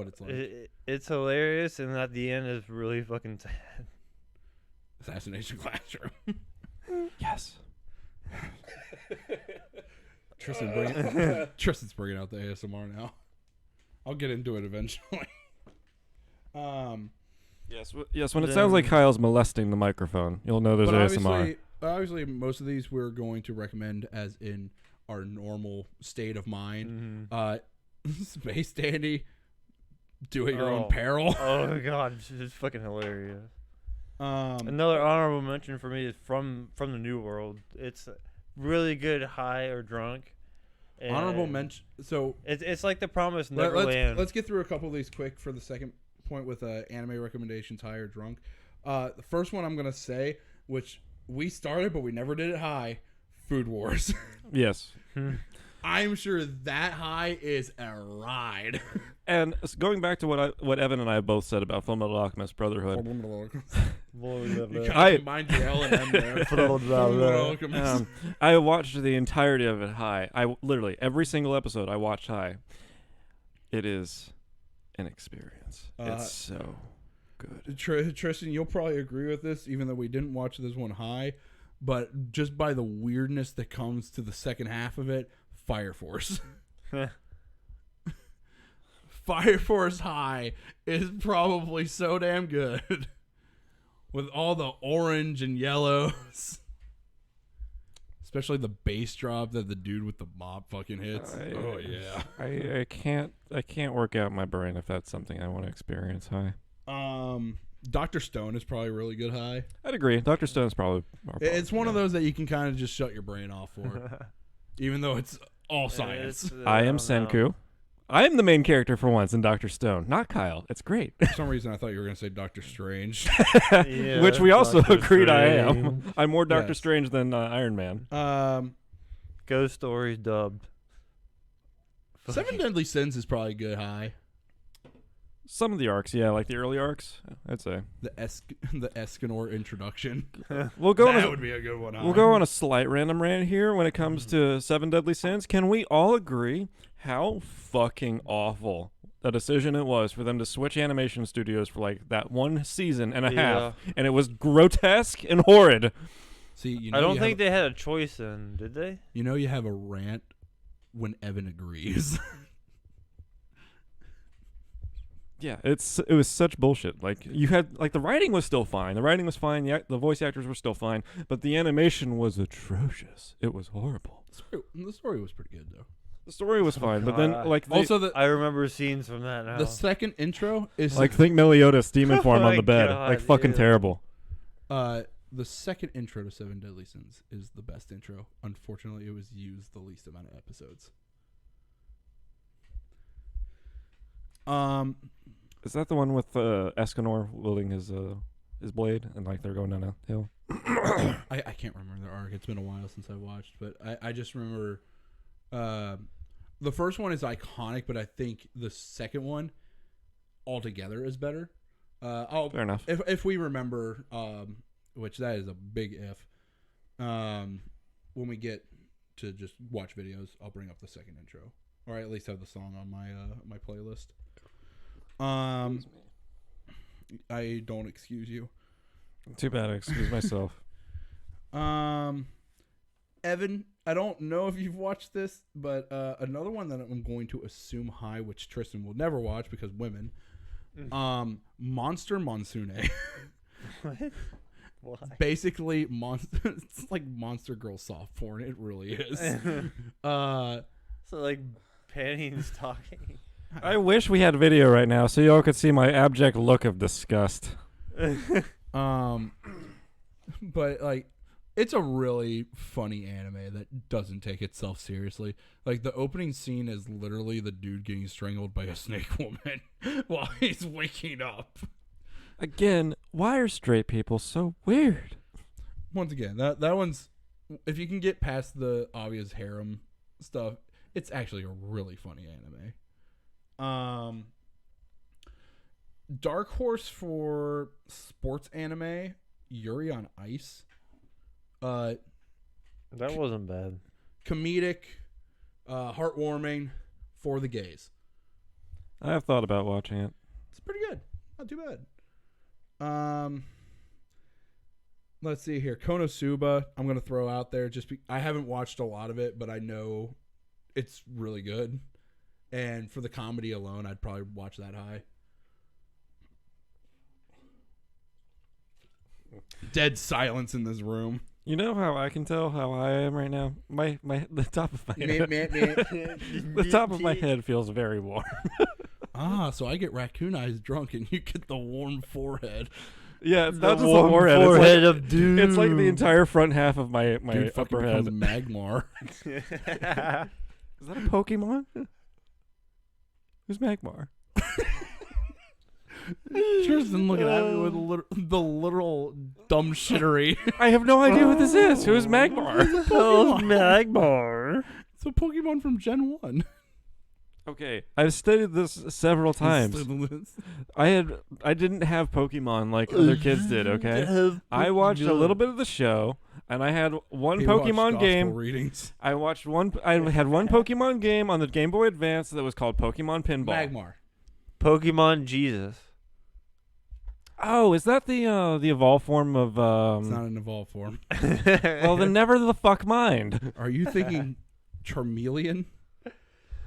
A: it's like.
C: It's hilarious, and at the end, it's really fucking sad.
A: Assassination Classroom.
B: Yes.
A: Tristan's bringing out the ASMR now. I'll get into it eventually.
B: Yes. When it sounds like Kyle's molesting the microphone, you'll know there's
A: but
B: ASMR.
A: obviously, most of these we're going to recommend as in our normal state of mind. Space Dandy, do at your own peril.
C: Oh my god, it's fucking hilarious.
A: Um,
C: Another honorable mention for me is from the New World. It's really good, high or drunk.
A: honorable
C: And
A: mention. So
C: It's like the Promised
A: Let-
C: Neverland.
A: Let's get through a couple of these quick for the second point with anime recommendations, high or drunk. The first one I'm gonna say, which we started but we never did it high, Food Wars.
B: Yes.
A: I'm sure that high is a ride.
B: And going back to what Evan and I both said about Fullmetal Alchemist Brotherhood,
A: You kind
B: I-
A: of combined your L and M there. Fullmetal Alchemist.
B: I watched the entirety of it high. I literally every single episode I watched high. It is an experience. It's so good.
A: Tristan, you'll probably agree with this, even though we didn't watch this one high, but just by the weirdness that comes to the second half of it, Fire Force. Fire Force High is probably so damn good. With all the orange and yellows. Especially the bass drop that the dude with the mop fucking hits. Oh yeah.
B: I can't work out in my brain if that's something I want to experience high.
A: Dr. Stone is probably really good high.
B: I'd agree. Dr. Stone's probably
A: it's one of those that you can kind of just shut your brain off for. Even though it's all science.
B: I am Senku. I am the main character for once in Dr. Stone, not Kyle. It's great.
A: For some reason, I thought you were going to say Doctor Strange.
C: Yeah,
B: which we also
C: Dr.
B: agreed I am.
C: Strange.
B: I'm more Doctor
A: Yes.
B: Strange than Iron Man.
C: Ghost Stories dubbed.
A: Seven Deadly Sins is probably good high.
B: Some of the arcs, yeah, like the early arcs, I'd say.
A: The Escanor introduction.
B: We'll go
A: That
B: on
A: would be a good one.
B: We'll go on a slight random rant here when it comes to Seven Deadly Sins. Can we all agree how fucking awful a decision it was for them to switch animation studios for like that one season and a half, and it was grotesque and horrid.
A: See, you
C: I don't think they had a choice then, did they?
A: You know you have a rant when Evan agrees.
B: Yeah, it was such bullshit. Like you had like the writing was still fine. The writing was fine. The voice actors were still fine, but the animation was atrocious. It was horrible.
A: The story was pretty good though.
B: The story was fine, but then like
A: Also,
C: I remember scenes from that now.
A: the second intro is
B: like think Meliodas demon form
C: Oh
B: on the
C: my
B: bed,
C: God,
B: like fucking
C: yeah.
B: terrible.
A: the second intro to Seven Deadly Sins is the best intro. Unfortunately, it was used the least amount of episodes.
B: Is that the one with Escanor wielding his blade and like they're going down a hill?
A: I can't remember the arc. It's been a while since I watched, but I just remember the first one is iconic, but I think the second one altogether is better.
B: Fair enough.
A: If we remember, which that is a big if, when we get to just watch videos, I'll bring up the second intro, or at least have the song on my playlist. I don't excuse you.
B: Too bad. I excuse myself.
A: Evan, I don't know if you've watched this, but another one that I'm going to assume high, which Tristan will never watch because women. Monster Monsoon.
C: What? Why?
A: Basically, it's like Monster Girl soft porn. It really is.
C: So like panties talking.
B: I wish we had video right now so y'all could see my abject look of disgust.
A: But like, it's a really funny anime that doesn't take itself seriously. Like, the opening scene is literally the dude getting strangled by a snake woman while he's waking up.
B: Again, why are straight people so weird?
A: Once again, that one's, if you can get past the obvious harem stuff, it's actually a really funny anime. Dark horse for sports anime, Yuri on Ice.
C: That wasn't bad.
A: Comedic, heartwarming for the gays.
B: I have thought about watching it.
A: It's pretty good. Not too bad. Let's see here. Konosuba, I'm going to throw out there. I haven't watched a lot of it, but I know it's really good. And for the comedy alone, I'd probably watch that high. Dead silence in this room.
B: You know how I can tell how I am right now? The top of my head. The top of my head feels very warm.
A: So I get raccoon eyes drunk and you get the warm forehead.
B: Yeah, it's not just the
C: warm
B: forehead.
C: forehead
B: It's
C: of doom.
B: It's like the entire front half of my
A: Dude fucking
B: upper head.
A: becomes Magmar.
B: Is that a Pokemon? Who's Magmar?
A: Tristan looking at me with the literal dumb shittery.
B: I have no idea who this is. Who's Magmar?
C: Hell's Magmar.
A: It's a Pokemon from Gen 1.
B: Okay, I've studied this several times. I didn't have Pokemon like other kids did, okay? I watched a little bit of the show, and I had one Pokemon game.
A: Readings.
B: I had one Pokemon game on the Game Boy Advance that was called Pokemon Pinball.
A: Magmar.
C: Pokemon Jesus.
B: Oh, is that the evolved form of
A: It's not an evolved form.
B: Well, then never the fuck mind.
A: Are you thinking Charmeleon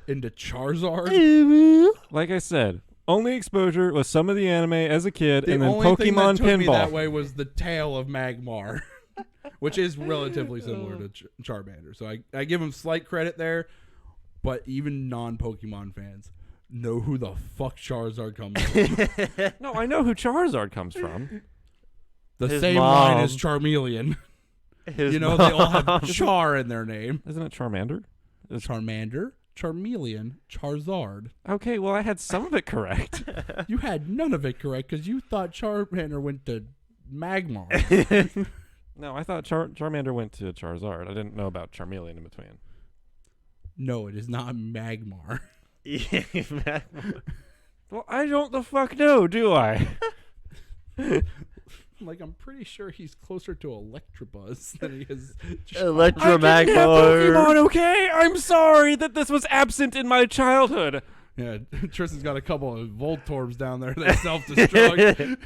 A: into Charizard?
B: Like I said, only exposure was some of the anime as a kid,
A: The
B: and then
A: only thing that
B: Pokemon
A: took me that
B: Pinball.
A: way was the tail of Magmar, which is relatively similar to Charmander. So I give him slight credit there, but even non-Pokemon fans know who the fuck Charizard comes from.
B: No, I know who Charizard comes from.
A: The
C: His
A: same
C: mom.
A: line as Charmeleon.
C: His
A: You know, they all
C: mom.
A: have Char in their name.
B: Isn't it Charmander?
A: Charmander, Charmeleon, Charizard.
B: Okay, well, I had some of it correct.
A: You had none of it correct because you thought Charmander went to Magmar.
B: No, I thought Charmander went to Charizard. I didn't know about Charmeleon in between.
A: No, it is not Magmar.
C: Yeah, Magmar.
B: Well, I don't the fuck know, do I?
A: Like, I'm pretty sure he's closer to Electabuzz than he is.
C: Electro
B: I didn't have Pokemon,
C: Magmar.
B: okay? I'm sorry that this was absent in my childhood.
A: Yeah, Tristan's got a couple of Voltorbs down there that self-destruct.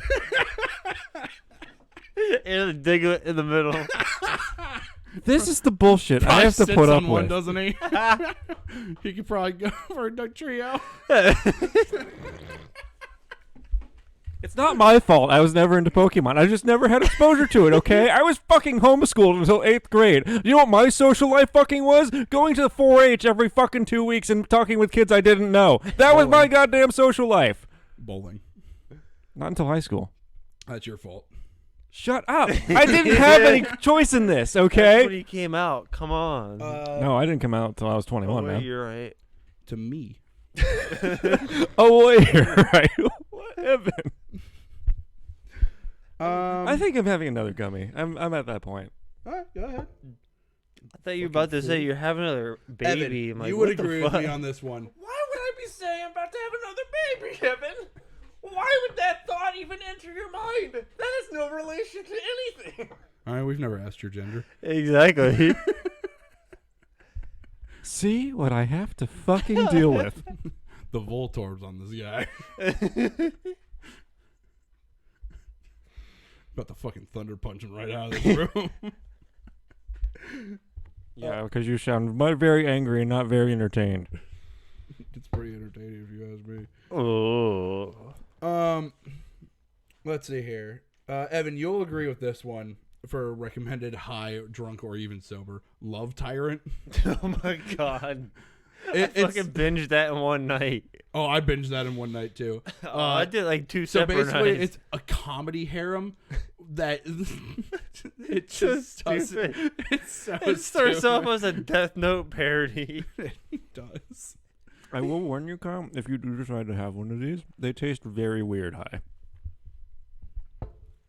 C: And a Diglett in the middle.
B: This is the bullshit I
A: Probably
B: have to
A: sits
B: put
A: on
B: up
A: one,
B: with.
A: doesn't he? He could probably go for a Duck Trio.
B: It's not my fault I was never into Pokemon. I just never had exposure to it, okay? I was fucking homeschooled until 8th grade. You know what my social life fucking was? Going to the 4-H every fucking 2 weeks and talking with kids I didn't know. That was my goddamn social life.
A: Bowling.
B: Not until high school.
A: That's your fault.
B: Shut up. I didn't have any choice in this, okay?
C: When he came out, come on.
B: No, I didn't come out until I was 21,
C: wait,
B: man.
C: you're right.
A: To me.
B: Oh, wait, you're right. What, Evan? I think I'm having another gummy. I'm at that point.
A: All right, go ahead.
C: I thought you were about to say you're having another baby.
A: Evan,
C: I'm like,
A: you would
C: what the
A: agree with
C: fuck?
A: me on this one.
B: Why would I be saying I'm about to have another baby, Evan? Why would that thought even enter your mind? That has no relation to anything.
A: All right, we've never asked your gender.
C: Exactly.
B: See what I have to fucking deal with.
A: The Voltorbs on this guy. About to fucking thunder punch him right out of this room.
B: Yeah, because you sound very angry and not very entertained.
A: It's pretty entertaining if you ask me.
C: Oh.
A: Let's see here. Evan, you'll agree with this one for recommended high, drunk, or even sober. Love Tyrant.
C: Oh my god. I
A: It's-
C: fucking binged that in one night.
A: Oh, I binged that in one night too.
C: I did like two
A: So
C: separate
A: basically,
C: nights.
A: it's a comedy harem that it
C: so
A: just does.
C: stupid.
A: It's so
C: It starts off
A: stupid.
C: as a Death Note parody.
A: It does.
B: I will warn you, Kyle, if you do decide to have one of these, they taste very weird high.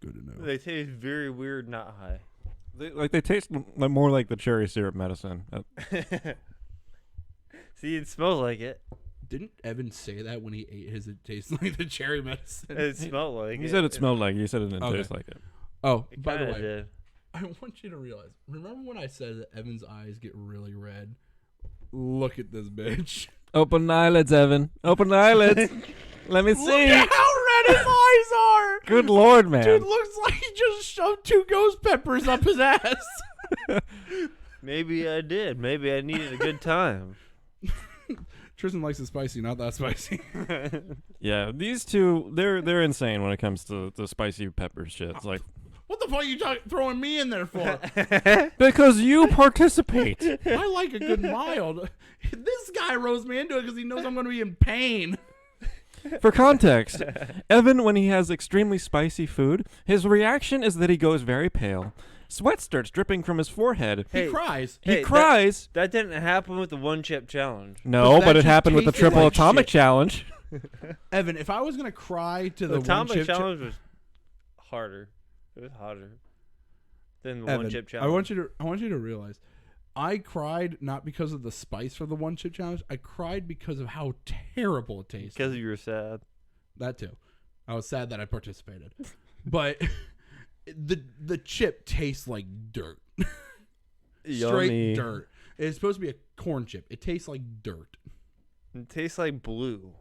A: Good to know.
C: They taste very weird, not high.
B: They taste more like the cherry syrup medicine.
C: See, it smells like it.
A: Didn't Evan say that when he ate his? It tastes like the cherry medicine.
C: It smelled like
B: He
C: it.
B: said it smelled like it. He said it didn't
A: Okay.
B: taste like it.
A: Oh,
C: It
A: by the
C: kinda
A: way,
C: did.
A: I want you to realize. Remember when I said that Evan's eyes get really red? Look at this bitch.
B: Open the eyelids, Evan. Open the eyelids. Let me
A: Look
B: see.
A: at how red his eyes are.
B: Good Lord, man.
A: Dude looks like he just shoved 2 ghost peppers up his ass.
C: Maybe I did. Maybe I needed a good time.
A: Tristan likes it spicy, not that spicy.
B: Yeah, these two, they're insane when it comes to the spicy pepper shit. It's like,
A: What the fuck are you throwing me in there for?
B: because you participate.
A: I like a good mild. This guy rose me into it because he knows I'm going to be in pain.
B: For context, Evan, when he has extremely spicy food, his reaction is that he goes very pale. Sweat starts dripping from his forehead.
A: He
C: Hey,
A: cries.
B: He
C: Hey,
B: cries.
C: That didn't happen with the one chip challenge.
B: No,
A: that
B: but it
A: just
B: happened with the
A: tasted
B: triple
A: like
B: atomic
A: shit.
B: challenge.
A: Evan, if I was going to cry to the
C: The atomic
A: one chip
C: challenge was harder. It was harder than the
A: Evan,
C: one chip challenge.
A: I want you to realize I cried not because of the spice for the one chip challenge. I cried because of how terrible it tasted.
C: Because you were sad.
A: That too. I was sad that I participated. But the chip tastes like dirt. Straight
C: Yummy.
A: dirt. It's supposed to be a corn chip. It tastes like dirt.
C: It tastes like blue.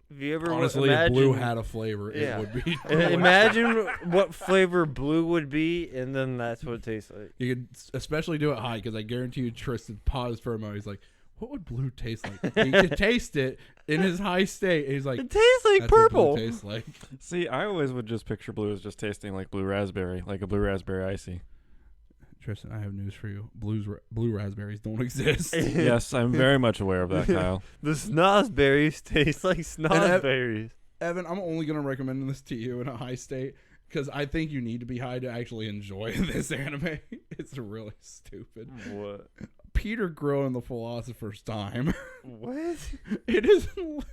C: If you ever
A: Honestly, if blue had a flavor,
C: Yeah.
A: it would be.
C: Imagine what flavor blue would be, and then that's what it tastes like.
A: You could especially do it high because I guarantee you Tristan paused for a moment. He's like, what would blue taste like? He could taste it in his high state. And he's like,
C: It tastes like
A: that's what
C: purple.
A: blue tastes like.
B: See, I always would just picture blue as just tasting like blue raspberry, like a blue raspberry icy.
A: Tristan, I have news for you. Blue raspberries don't exist.
B: Yes, I'm very much aware of that, Kyle.
C: The snozberries taste like snozberries.
A: Evan, I'm only going to recommend this to you in a high state because I think you need to be high to actually enjoy this anime. It's really stupid.
C: What?
A: Peter Grill and the Philosopher's Time.
C: What?
A: It is literally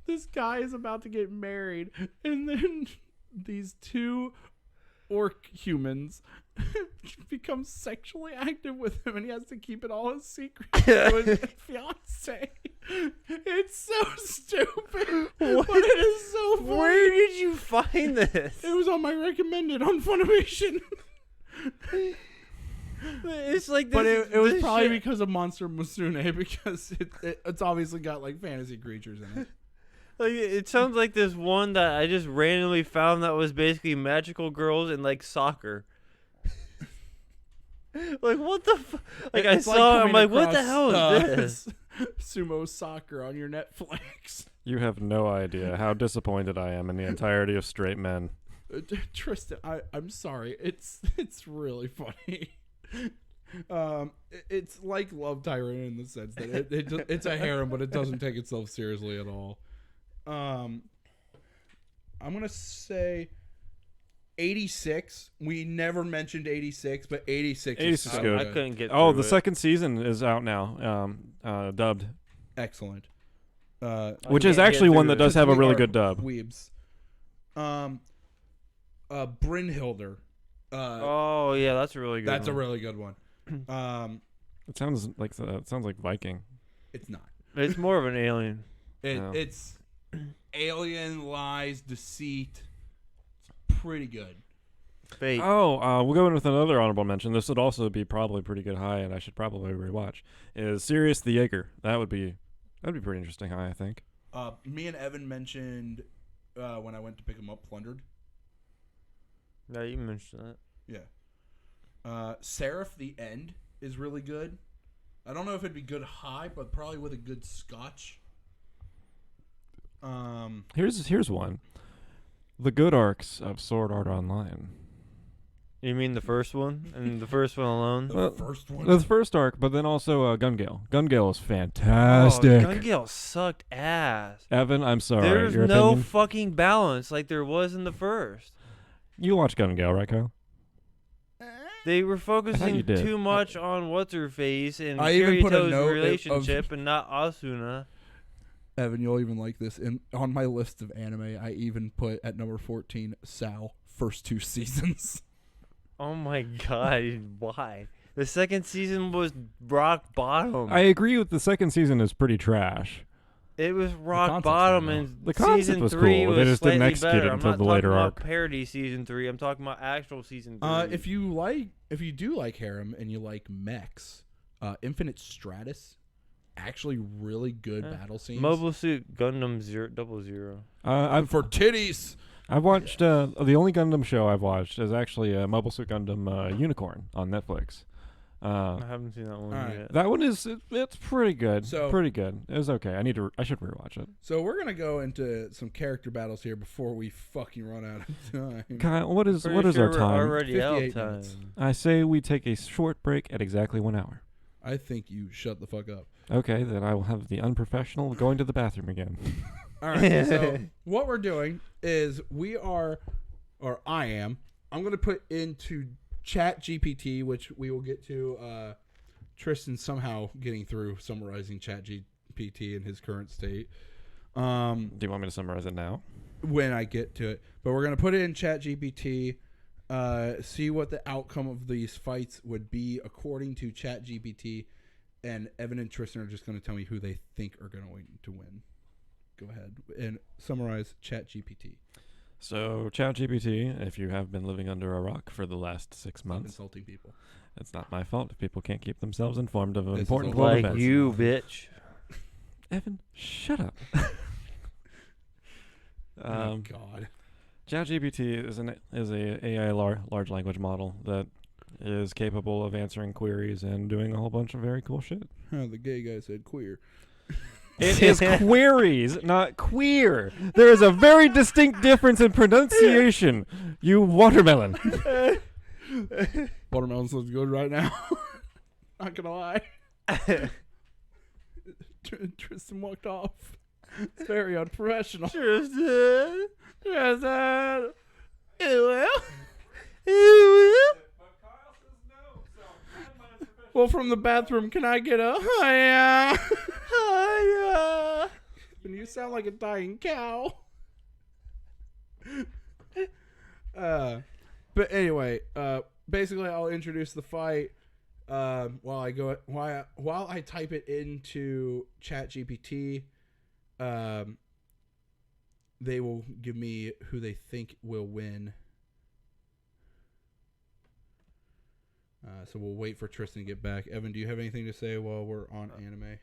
A: this guy is about to get married, and then these two orc humans become sexually active with him, and he has to keep it all a secret to his fiance. It's so stupid,
C: What?
A: but it is so funny.
C: Where did you find this?
A: It was on my recommended on Funimation.
C: It's like this,
A: But it was
C: this
A: probably
C: shit-
A: because of Monster Musume, because it's obviously got like fantasy creatures in it.
C: Like, it sounds like this one that I just randomly found that was basically magical girls and like soccer. Like, what the like I
A: It's
C: saw I'm
A: coming
C: like, what the
A: across,
C: hell is this?
A: Sumo Soccer on your Netflix.
B: You have no idea how disappointed I am in the entirety of straight men.
A: Tristan, I'm sorry. It's really funny. It's like Love Tyrant in the sense that it's a harem, but it doesn't take itself seriously at all. I'm gonna say 86. We never mentioned 86, but 86
B: 86
A: is
B: is
A: so
B: good.
C: I couldn't get
B: Oh,
C: through
B: the
C: it.
B: second season is out now, dubbed,
A: Excellent.
B: which
C: can't
B: is
C: get
B: actually one
C: through
B: that
C: it.
B: does have a
A: We
B: really
A: are
B: good dub.
A: Weebs. Brynhilder.
C: Oh yeah, that's a really good
A: That's a
C: one.
A: really good one.
B: It sounds like Viking.
A: It's not.
C: It's more of an alien.
B: No.
A: It's alien, lies, deceit. It's pretty good.
C: Fate.
B: Oh, we'll go in with another honorable mention. This would also be probably pretty good high, and I should probably rewatch. Is Sirius the Jaeger? That'd be pretty interesting high, I think.
A: Me and Evan mentioned when I went to pick him up, Plundered.
C: Yeah, you mentioned that.
A: Yeah. Seraph the End is really good. I don't know if it'd be good high, but probably with a good scotch.
B: Here's one. The good arcs of Sword Art Online.
C: You mean the first one and the first one alone?
A: The first one.
B: The first arc, but then also Gun Gale. Gun Gale is fantastic.
C: Oh, Gun Gale sucked ass.
B: Evan, I'm sorry.
C: There's
B: Your
C: no
B: opinion?
C: fucking balance like there was in the first.
B: You watch Gun Gale, right, Kyle?
C: They were focusing
B: you did.
C: too much on what's her face and
A: I even put a
C: Kirito's
A: note of-
C: relationship and not Asuna.
A: Evan, you'll even like this. On my list of anime, I even put at number 14, Sal, first 2 seasons.
C: Oh my god, why? The second season was rock bottom.
B: I agree with the second season is pretty trash.
C: It was rock
A: concept's
C: bottom,
A: good,
C: and
B: The concept
C: season
B: was
C: 3
B: cool.
C: was
B: They just didn't
C: slightly
B: execute
C: better.
B: it
C: I'm
B: until
C: not
B: the
C: talking
B: later
C: about
B: arc.
C: parody season 3. I'm talking about actual season 3.
A: If you do like harem and you like mechs, Infinite Stratus, actually really good battle scenes.
C: Mobile Suit Gundam 00.
A: For titties.
B: I've watched the only Gundam show I've watched is actually Mobile Suit Gundam Unicorn on Netflix.
C: I haven't seen that one
A: Alright.
C: yet.
B: That one it's pretty good.
A: So-
B: pretty good. It was okay. I should rewatch it.
A: So we're gonna go into some character battles here before we fucking run out of time.
B: Kyle, what is
C: Pretty
B: our
C: sure we're
B: time?
C: already out
A: 58
C: time.
A: minutes.
B: I say we take a short break at exactly 1 hour.
A: I think you shut the fuck up.
B: Okay, then I will have the unprofessional going to the bathroom again.
A: All right. So what we're doing is I'm gonna put into Chat GPT, which we will get to. Tristan somehow getting through summarizing Chat GPT in his current state.
B: Do you want me to summarize it now?
A: When I get to it, but we're gonna put it in Chat GPT. See what the outcome of these fights would be according to Chat GPT, and Evan and Tristan are just gonna tell me who they think are going to win. Go ahead and summarize Chat GPT.
B: So, ChatGPT, if you have been living under a rock for the last 6
A: Stop
B: months,
A: insulting people.
B: it's not my fault if people can't keep themselves informed of
A: This is
B: important
A: a
B: world
C: Like
B: events.
C: you, bitch.
B: Evan, shut up.
A: Oh God.
B: ChatGPT is a AI large language model that is capable of answering queries and doing a whole bunch of very cool shit.
A: Oh, the gay guy said queer.
B: It is queries, not queer. There is a very distinct difference in pronunciation. You watermelon.
A: Watermelon looks good right now. Not gonna lie. Tristan walked off. It's very unprofessional.
C: Tristan.
A: Well, from the bathroom, can I get a hiya?
C: Hiya.
A: And you sound like a dying cow. But anyway, basically, I'll introduce the fight while I type it into ChatGPT. They will give me who they think will win. So we'll wait for Tristan to get back. Evan, do you have anything to say while we're on anime?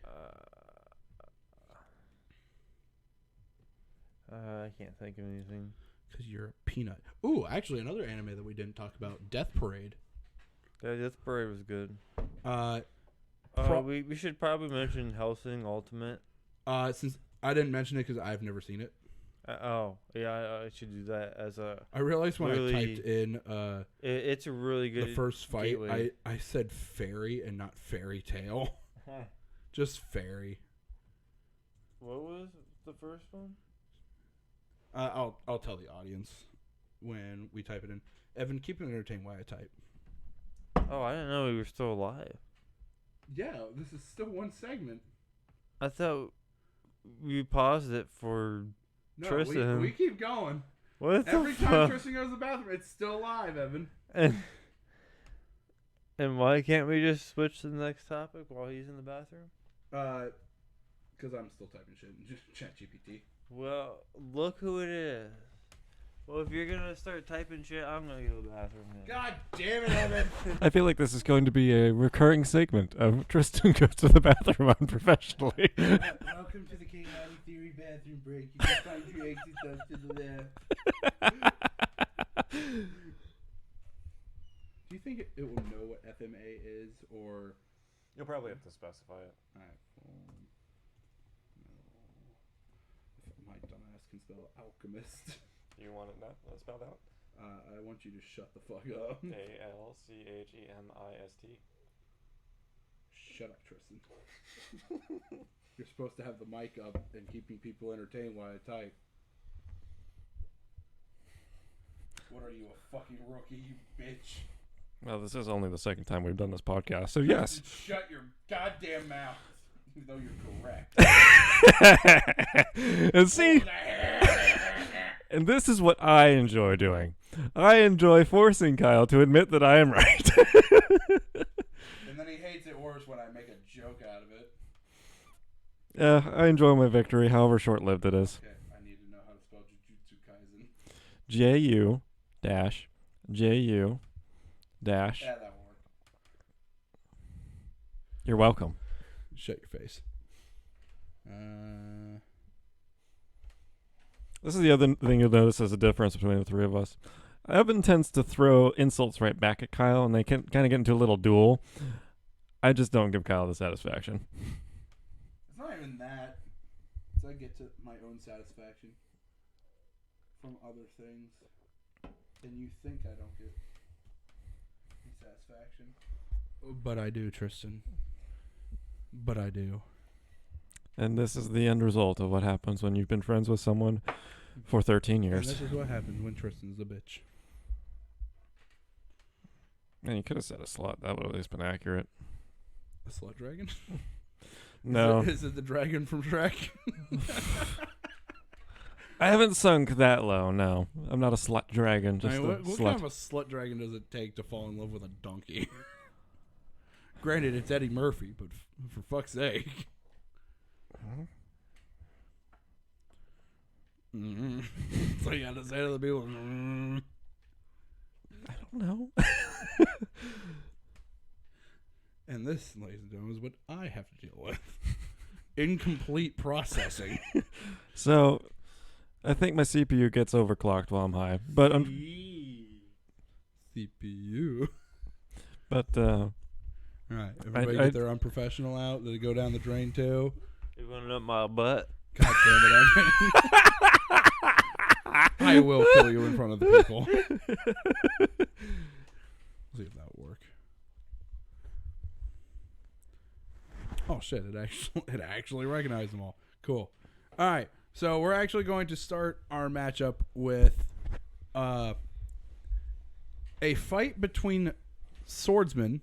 C: I can't think of anything.
A: Because you're a peanut. Ooh, actually, another anime that we didn't talk about, Death Parade.
C: Yeah, Death Parade was good. We should probably mention Hellsing Ultimate.
A: Since I didn't mention it because I've never seen it.
C: I should do that as a.
A: I realized when
C: really,
A: I typed in
C: it's a really good.
A: The first fight,
C: gateway.
A: I said fairy and not fairy tale. Just fairy.
C: What was the first one?
A: I'll tell the audience when we type it in. Evan, keep it entertained while I type.
C: Oh, I didn't know we were still alive.
A: Yeah, this is still one segment.
C: I thought we paused it for Tristan.
A: We keep going.
C: What
A: Every time Tristan goes to the bathroom, it's still live, Evan.
C: And why can't we just switch to the next topic while he's in the bathroom?
A: Because I'm still typing shit in ChatGPT.
C: Well, look who it is. Well, if you're gonna start typing shit, I'm gonna go to the bathroom then.
A: God damn it, Evan!
B: I feel like this is going to be a recurring segment of Tristan goes to the bathroom unprofessionally.
A: Welcome to the Chaotic Theory bathroom break. You can find your exit stuff to the left. Do you think it will know what FMA is, or...
B: You'll probably have to specify it.
A: Alright, my dumbass can spell alchemist.
B: You want it not spelled out?
A: I want you to shut the fuck up.
B: ALCHEMIST.
A: Shut up, Tristan. You're supposed to have the mic up and keeping people entertained while I type. What are you, a fucking rookie, you bitch?
B: Well, this is only the second time we've done this podcast, so yes.
A: Shut your goddamn mouth, even though you're correct.
B: And see, and this is what I enjoy doing. I enjoy forcing Kyle to admit that I am right.
A: And then he hates it worse when I make a joke out of it.
B: Yeah, I enjoy my victory, however short-lived it is.
A: Okay, I need to know how to spell Jujutsu Kaisen.
B: JU-JU-
A: Yeah, that worked.
B: You're welcome.
A: Shut your face.
B: This is the other thing you'll notice as a difference between the three of us. Evan tends to throw insults right back at Kyle, and they can kind of get into a little duel. I just don't give Kyle the satisfaction.
A: It's not even that. So I get to my own satisfaction from other things. And you think I don't get satisfaction. But I do, Tristan. But I do.
B: And this is the end result of what happens when you've been friends with someone for 13
A: And
B: years.
A: this is what happens when Tristan's a bitch.
B: Man, you could have said a slut. That would have at least been accurate.
A: A slut dragon?
B: No.
A: Is it the dragon from Shrek?
B: I haven't sunk that low, no. I'm not a slut dragon, just
A: I mean,
B: a
A: what
B: slut.
A: kind of a slut dragon does it take to fall in love with a donkey? Granted, it's Eddie Murphy, but for fuck's sake. Mm-hmm. So you got to say to the people,
B: I don't know.
A: And this, ladies and gentlemen, is what I have to deal with. Incomplete processing.
B: So, I think my CPU gets overclocked while I'm high, but
A: CPU.
B: but
A: All right, everybody
B: I-
A: get their unprofessional out. Did it go down the drain too?
C: You running up my butt?
A: God damn it, Evan. I will kill you in front of the people. See if that will work. Oh shit! It actually recognized them all. Cool. All right, so we're actually going to start our matchup with a fight between swordsmen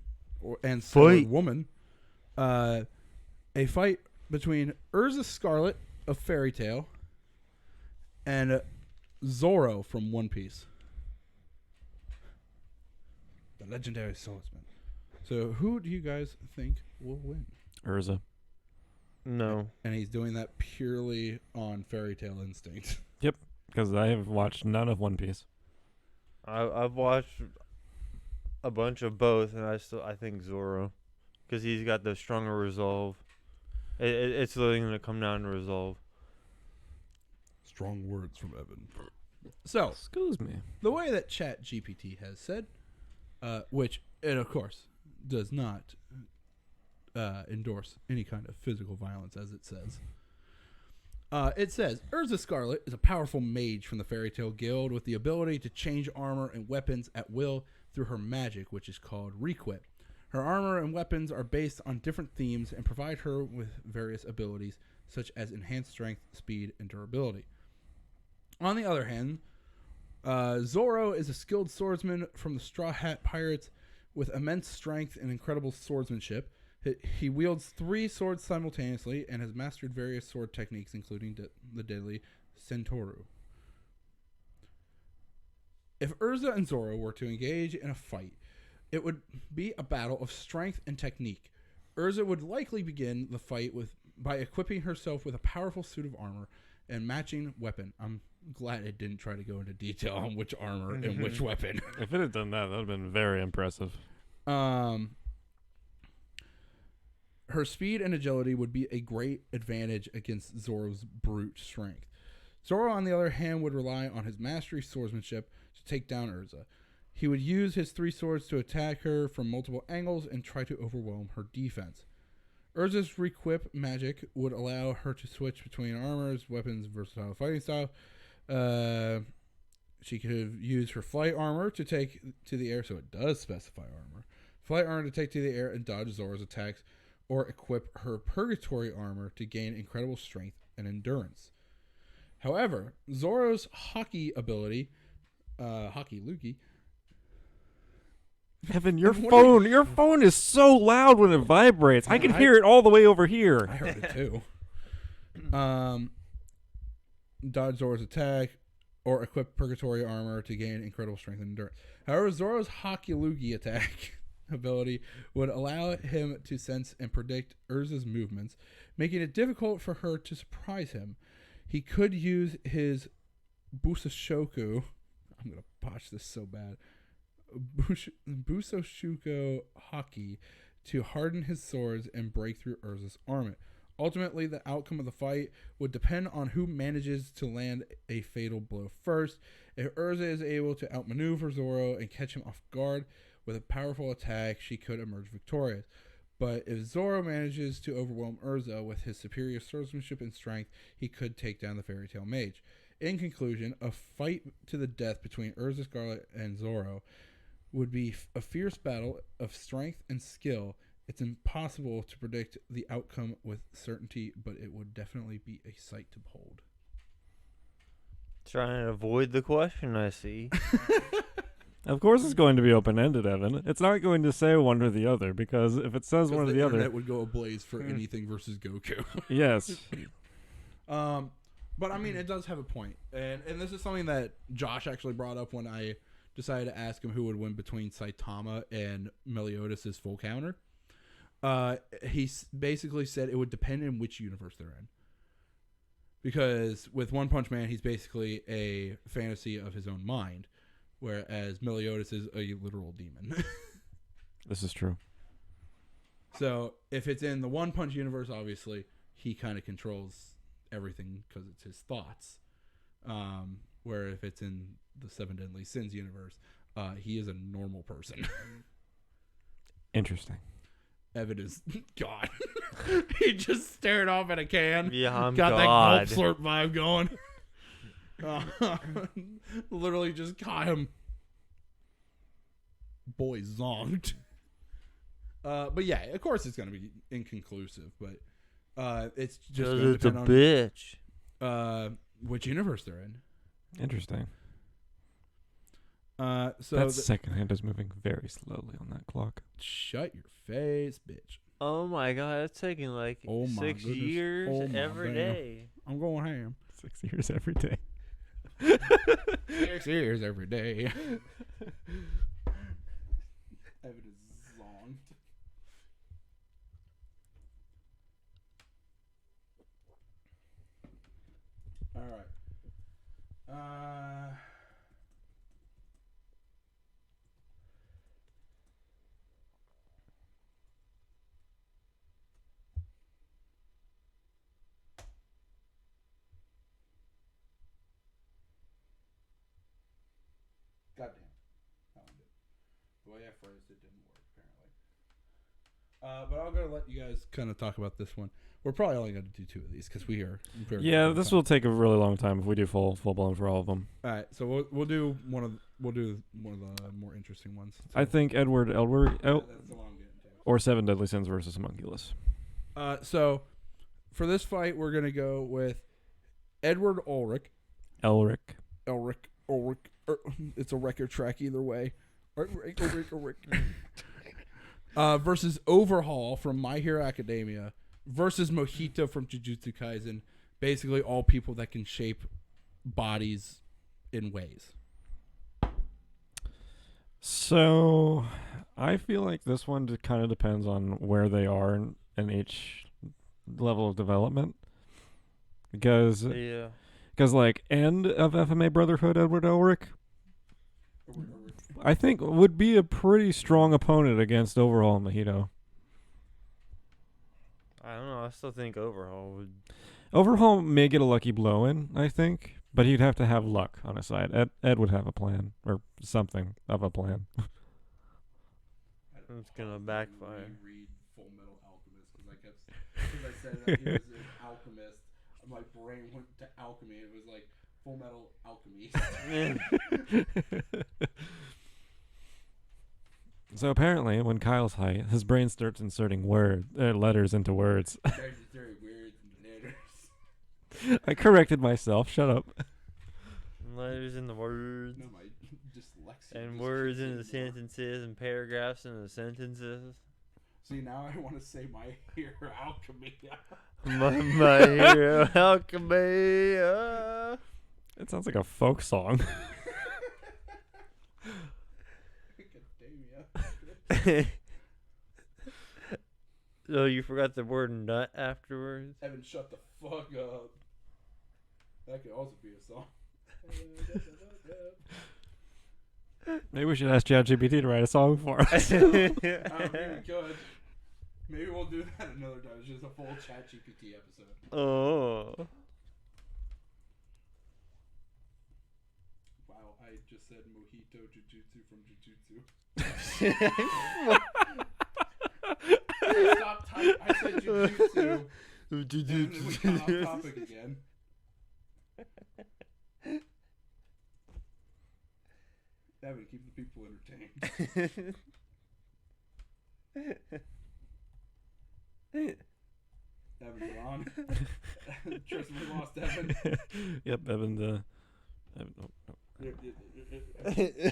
A: and sword woman. A fight between Urza Scarlet of Fairy Tail and Zoro from One Piece. The legendary swordsman. So who do you guys think will win?
B: Urza.
C: No.
A: And he's doing that purely on Fairy Tail instinct.
B: Because I have watched none of One Piece.
C: I've watched a bunch of both, and I think Zoro, because he's got the stronger resolve. It's literally gonna come down to resolve.
A: Strong words from Evan. So,
B: Excuse me.
A: the way that ChatGPT has said, which it of course does not endorse any kind of physical violence, as it says. It says, Urza Scarlet is a powerful mage from the Fairy Tail Guild with the ability to change armor and weapons at will through her magic, which is called Requip. Her armor and weapons are based on different themes and provide her with various abilities, such as enhanced strength, speed, and durability. On the other hand, Zoro is a skilled swordsman from the Straw Hat Pirates with immense strength and incredible swordsmanship. He wields 3 swords simultaneously and has mastered various sword techniques, including the deadly Sentoru. If Urza and Zoro were to engage in a fight, it would be a battle of strength and technique. Urza would likely begin the fight by equipping herself with a powerful suit of armor and matching weapon. I'm glad it didn't try to go into detail on which armor and which weapon.
B: If it had done that, that would have been very impressive.
A: Her speed and agility would be a great advantage against Zoro's brute strength. Zoro, on the other hand, would rely on his mastery swordsmanship to take down Urza. He would use his 3 swords to attack her from multiple angles and try to overwhelm her defense. Urza's Requip magic would allow her to switch between armors, weapons, versatile fighting style. She could use her flight armor to take to the air, so it does specify armor. Flight armor to take to the air and dodge Zoro's attacks, or equip her purgatory armor to gain incredible strength and endurance. However, Zoro's hockey ability, hockey loogie.
B: Evan, your phone is so loud when it vibrates. I can hear it all the way over here.
A: I heard it too. Dodge Zoro's attack, or equip purgatory armor to gain incredible strength and endurance. However, Zoro's hockey loogie attack ability would allow him to sense and predict Urza's movements, making it difficult for her to surprise him. He could use his Busoshoku. I'm going to botch this so bad. Busoshuko Haki to harden his swords and break through Urza's armor. Ultimately, the outcome of the fight would depend on who manages to land a fatal blow first. If Urza is able to outmaneuver Zoro and catch him off guard with a powerful attack, she could emerge victorious. But if Zoro manages to overwhelm Urza with his superior swordsmanship and strength, he could take down the Fairy Tail Mage. In conclusion, a fight to the death between Urza Scarlet and Zoro would be a fierce battle of strength and skill. It's impossible to predict the outcome with certainty, but it would definitely be a sight to behold.
C: Trying to avoid the question, I see.
B: Of course it's going to be open-ended, Evan. It's not going to say one or the other, because if it says one or the other...
A: internet would go ablaze for anything versus Goku.
B: Yes.
A: But I mean, it does have a point. And this is something that Josh actually brought up when I decided to ask him who would win between Saitama and Meliodas' full counter. He basically said it would depend on which universe they're in. Because with One Punch Man, he's basically a fantasy of his own mind, whereas Meliodas is a literal demon.
B: This is true.
A: So if it's in the One Punch universe, obviously, he kind of controls everything because it's his thoughts. Where if it's in the Seven Deadly Sins universe, he is a normal person.
B: Interesting.
A: Evan is God. He just stared off at a can.
C: Yeah, I'm
A: got
C: God.
A: that gulp slurp vibe going. Literally just caught him. Boy zonked. But yeah, of course it's gonna be inconclusive, but it's just gonna
C: it's a
A: depend
C: bitch.
A: on which universe they're in.
B: Interesting.
A: So
B: that second hand is moving very slowly on that clock.
A: shut your face, bitch.
C: Oh my god, it's taking like
A: Oh my
C: 6
A: goodness.
C: years
A: Oh my
C: every
A: damn.
C: day.
A: I'm going ham.
B: 6 years every day.
A: 6 years every day. Evan is zonked. All right. Goddamn. That one did. The way I phrased it didn't work, apparently. But I'm going to let you guys kind of talk about this one. We're probably only going to do 2 of these because we are very
B: Yeah,
A: good
B: this
A: time.
B: will take a really long time if we do full blown for all of them.
A: All right, so we'll do one of the more interesting ones. So,
B: I think Edward
A: that's the one I'm getting to.
B: or Seven Deadly Sins versus Homunculus.
A: So for this fight, we're going to go with Edward Ulrich.
B: Elric.
A: It's a record track either way. Ulrich. Versus Overhaul from My Hero Academia versus Mojito from Jujutsu Kaisen. Basically, all people that can shape bodies in ways.
B: So, I feel like this one kind of depends on where they are in each level of development. Because
C: Yeah.
B: like, end of FMA Brotherhood, Edward Elric, I think would be a pretty strong opponent against Overhaul and Mojito.
C: I don't know. I still think Overhaul would.
B: Overhaul may get a lucky blow in, I think, but he'd have to have luck on his side. Ed would have a plan, or something of a plan.
C: It's gonna backfire.
A: Read Full Metal Alchemist because I said that he was an alchemist. My brain went to alchemy. It was like Full Metal Alchemy.
B: So apparently, when Kyle's high, his brain starts inserting letters into words. I corrected myself. Shut up.
C: Letters in the words.
A: No, my dyslexia.
C: And
A: just
C: words
A: kicked
C: in the sentences and paragraphs in the sentences.
A: See, now I want to say My Hero Alchemy.
C: My Hero Alchemy.
B: It sounds like a folk song.
C: So you forgot the word nut afterwards?
A: Evan, shut the fuck up. That could also be a song.
B: Maybe we should ask ChatGPT to write a song for us.
A: I don't think we could. Maybe we'll do that another time. It's just a full ChatGPT episode.
C: Oh.
A: Wow, I just said Mojito Jujutsu from Jujutsu. Stop typing. I said Jujutsu. And then we got off topic again. That would keep the people entertained. Evan's on. Tristan, we lost Evan.
B: Yep, Evan. Evan,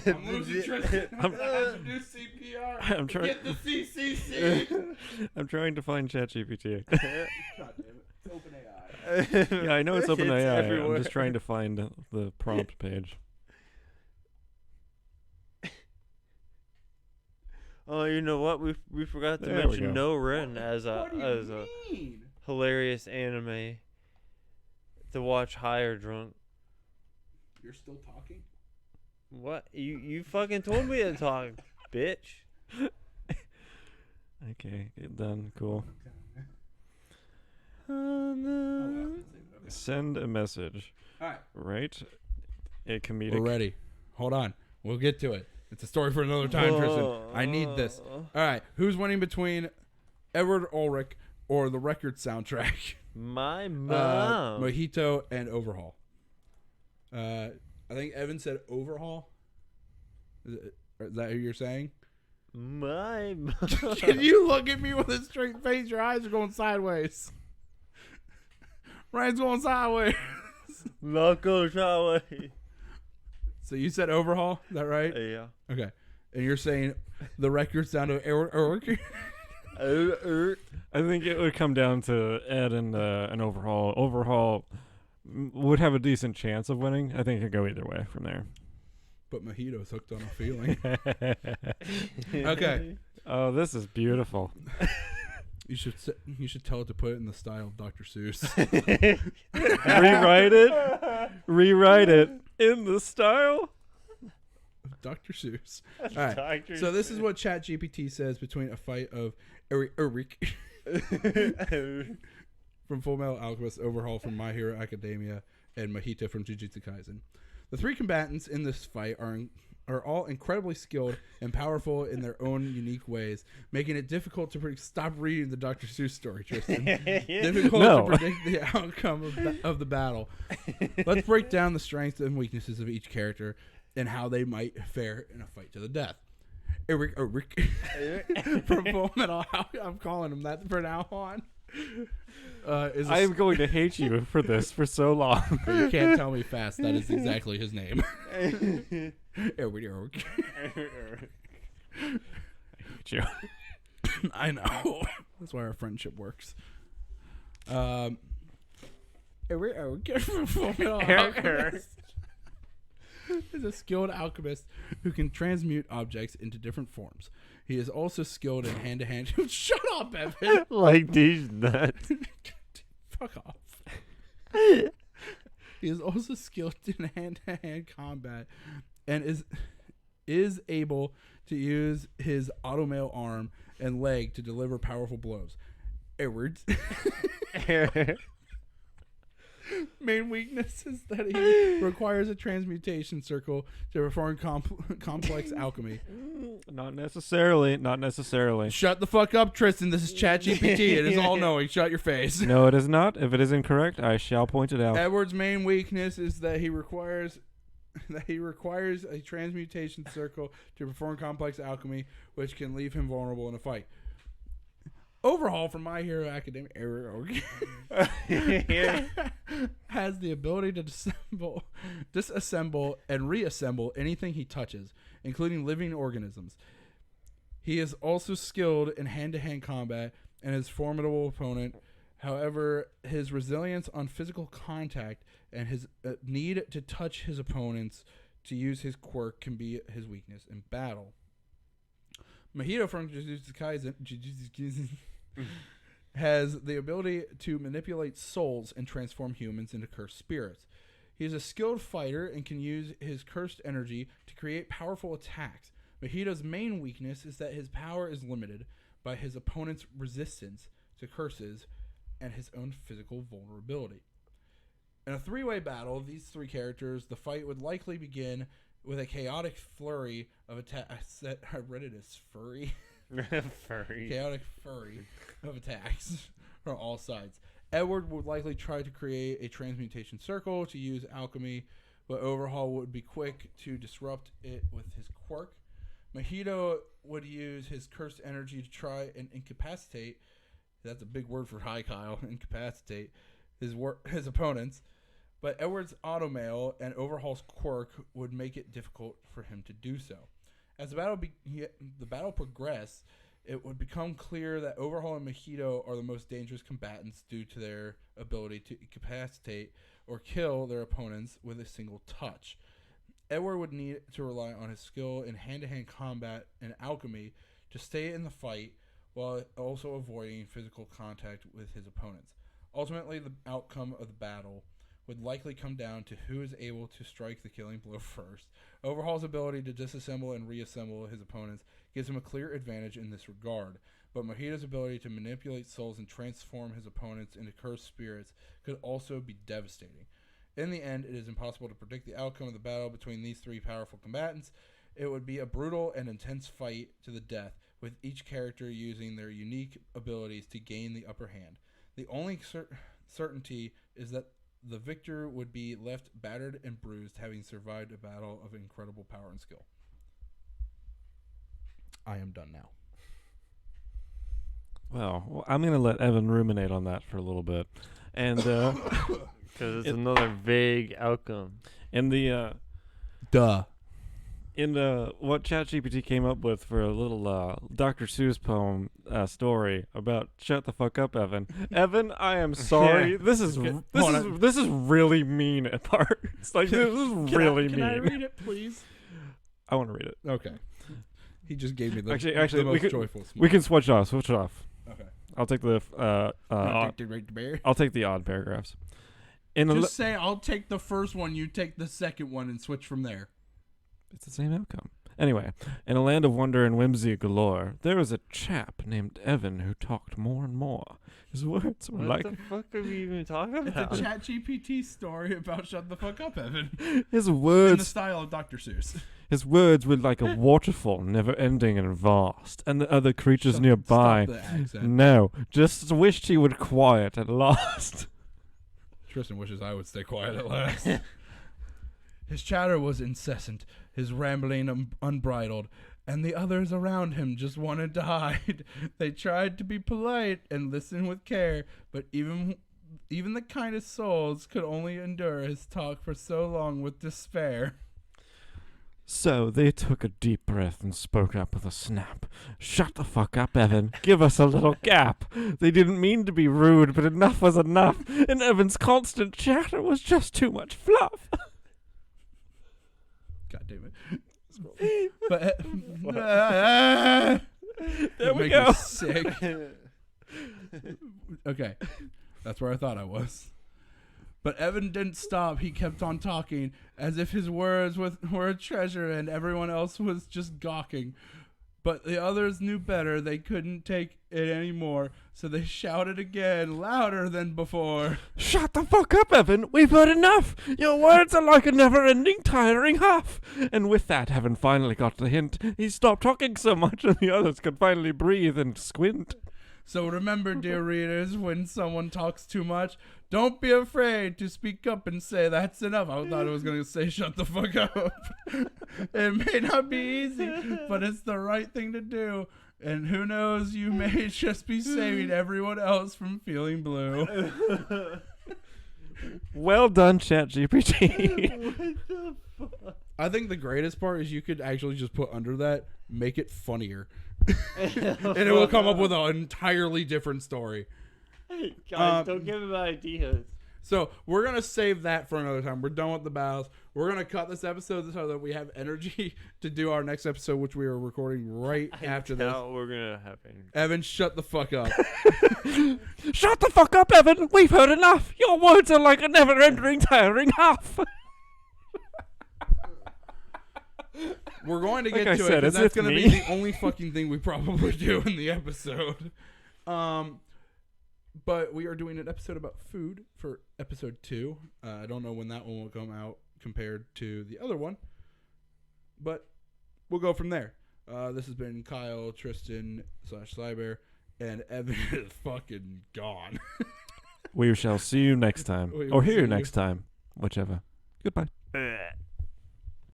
A: I'm losing Tristan. I'm gonna have to do CPR.
B: I'm trying.
A: Get the CCC.
B: I'm trying to find ChatGPT.
A: God damn it. It's OpenAI.
B: Yeah, I know it's OpenAI. I'm
C: everywhere.
B: just trying to find the prompt page.
C: Oh, you know what? We forgot to
B: There we
C: mention
B: go.
C: No Ren as
A: What do you
C: a
A: mean?
C: hilarious anime to watch high or drunk.
A: You're still talking?
C: What? You fucking told me to talk, bitch.
B: Okay, get done. Cool.
A: Oh, wow.
B: Send a message.
A: All right.
B: Right? A comedic.
A: We're ready. Hold on. We'll get to it. It's a story for another time, Tristan. I need this. All right. Who's winning between Edward Ulrich or the record soundtrack?
C: My mom.
A: Mojito and Overhaul. I think Evan said Overhaul. Is that who you're saying?
C: My mom.
A: Can you look at me with a straight face? Your eyes are going sideways. Ryan's going sideways.
C: Not go sideways.
A: So you said Overhaul? Is that right?
C: Yeah.
A: Okay. And you're saying the record sound of Edward
B: I think it would come down to Ed and an Overhaul. Overhaul would have a decent chance of winning. I think it could go either way from there.
A: But Mojito's hooked on a feeling. Okay.
B: Oh, this is beautiful.
A: You should tell it to put it in the style of Dr. Seuss.
B: Rewrite it in the style.
A: Dr. Seuss. All right. So this is what ChatGPT says between a fight of Eric from Full Metal Alchemist, Overhaul from My Hero Academia, and Mojito from Jujutsu Kaisen. The three combatants in this fight are all incredibly skilled and powerful in their own unique ways, making it difficult to stop reading the Dr. Seuss story, Tristan. Difficult to predict the outcome of the battle. Let's break down the strengths and weaknesses of each character and how they might fare in a fight to the death. Eric from Full Metal. I'm calling him that from now on.
B: I am going to hate you for this for so long.
A: But you can't tell me fast. That is exactly his name. Eric.
B: I hate you.
A: I know. That's why our friendship works. Eric from Full Metal Alchemist is a skilled alchemist who can transmute objects into different forms. He is also skilled in hand-to-hand... Shut up, Evan!
C: Like these nuts.
A: Fuck off. He is also skilled in hand-to-hand combat and is able to use his automail arm and leg to deliver powerful blows. Edwards. Main weakness is that he requires a transmutation circle to perform complex alchemy.
B: Not necessarily.
A: Shut the fuck up, Tristan. This is ChatGPT. It is all knowing. Shut your face.
B: No, it is not. If it is incorrect, I shall point it out.
A: Edward's main weakness is that he requires a transmutation circle to perform complex alchemy, which can leave him vulnerable in a fight. Overhaul from My Hero Academia has the ability to disassemble and reassemble anything he touches, including living organisms. He is also skilled in hand-to-hand combat and is a formidable opponent. However, his resilience on physical contact and his need to touch his opponents to use his quirk can be his weakness in battle. Mojito from Jujutsu Kaisen has the ability to manipulate souls and transform humans into cursed spirits. He is a skilled fighter and can use his cursed energy to create powerful attacks. Mojito's main weakness is that his power is limited by his opponent's resistance to curses and his own physical vulnerability. In a three-way battle, these three characters, the fight would likely begin with a chaotic flurry of attacks. I read it as furry. Chaotic flurry of attacks from all sides. Edward would likely try to create a transmutation circle to use alchemy, but Overhaul would be quick to disrupt it with his quirk. Mojito would use his cursed energy to try and incapacitate. That's a big word for high, Kyle. Incapacitate his opponents. But Edward's automail and Overhaul's quirk would make it difficult for him to do so. As the battle progressed, it would become clear that Overhaul and Mojito are the most dangerous combatants due to their ability to incapacitate or kill their opponents with a single touch. Edward would need to rely on his skill in hand-to-hand combat and alchemy to stay in the fight while also avoiding physical contact with his opponents. Ultimately, the outcome of the battle would likely come down to who is able to strike the killing blow first. Overhaul's ability to disassemble and reassemble his opponents gives him a clear advantage in this regard, but Mojito's ability to manipulate souls and transform his opponents into cursed spirits could also be devastating. In the end, it is impossible to predict the outcome of the battle between these three powerful combatants. It would be a brutal and intense fight to the death, with each character using their unique abilities to gain the upper hand. The only certainty is that the victor would be left battered and bruised, having survived a battle of incredible power and skill. I am done now.
B: Well, I'm going to let Evan ruminate on that for a little bit. And
C: Because it's another vague outcome.
B: in the
A: Duh.
B: what ChatGPT came up with for a little Dr. Seuss poem story about shut the fuck up, Evan. Evan, I am sorry. This is this is really mean at parts. Like this is really mean.
A: Can I read it, please?
B: I want to read it.
A: Okay. He just gave me the
B: Actually,
A: the most joyful smile.
B: We can switch off.
A: Okay.
B: I'll take the I'll take the odd paragraphs.
A: Just say I'll take the first one, you take the second one, and switch from there.
B: It's the same outcome. Anyway, in a land of wonder and whimsy galore, there was a chap named Evan who talked more and more. His words were
C: What the fuck are we even talking about?
A: It's a ChatGPT story about shut the fuck up, Evan.
B: His
A: In the
B: words
A: style of Dr. Seuss.
B: His words were like a waterfall, never ending and vast, and the other creatures
A: Stop
B: nearby.
A: the accent.
B: No, just wished he would quiet at last.
A: Tristan wishes I would stay quiet at last. His chatter was incessant, his rambling unbridled, and the others around him just wanted to hide. They tried to be polite and listen with care, but even the kindest souls could only endure his talk for so long with despair.
B: So they took a deep breath and spoke up with a snap. Shut the fuck up, Evan. Give us a little gap. They didn't mean to be rude, but enough was enough, and Evan's constant chatter was just too much fluff.
A: God damn it. But
B: there we go.
A: Sick. Okay. That's where I thought I was. But Evan didn't stop. He kept on talking as if his words were a treasure and everyone else was just gawking. But the others knew better. They couldn't take it anymore, so they shouted again, louder than before.
B: Shut the fuck up, Evan. We've heard enough. Your words are like a never-ending, tiring huff. And with that, Evan finally got the hint. He stopped talking so much and the others could finally breathe and squint.
A: So remember, dear readers, when someone talks too much, don't be afraid to speak up and say, that's enough. I thought it was going to say, shut the fuck up. It may not be easy, but it's the right thing to do. And who knows, you may just be saving everyone else from feeling blue.
B: Well done, ChatGPT.
C: What the fuck?
A: I think the greatest part is you could actually just put under that, make it funnier. And it will come up with an entirely different story.
C: God, don't give him ideas.
A: So we're going to save that for another time. We're done with the battles. We're going to cut this episode so that we have energy to do our next episode, which we are recording right after this.
C: We're going to have energy.
A: Evan, shut the fuck up.
B: Shut the fuck up, Evan. We've heard enough. Your words are like a never-ending, tiring huff.
A: We're going to get
B: Like I
A: to
B: said,
A: it because
B: it's
A: that's going to
B: me.
A: be the only fucking thing we probably do in the episode. But we are doing an episode about food for episode 2. I don't know when that one will come out compared to the other one, but we'll go from there. This has been Kyle, Tristan /Slybear, and Evan is fucking gone.
B: We shall see you next time.
A: We will
B: Or hear
A: see
B: you
A: you.
B: next time. Whichever. Goodbye.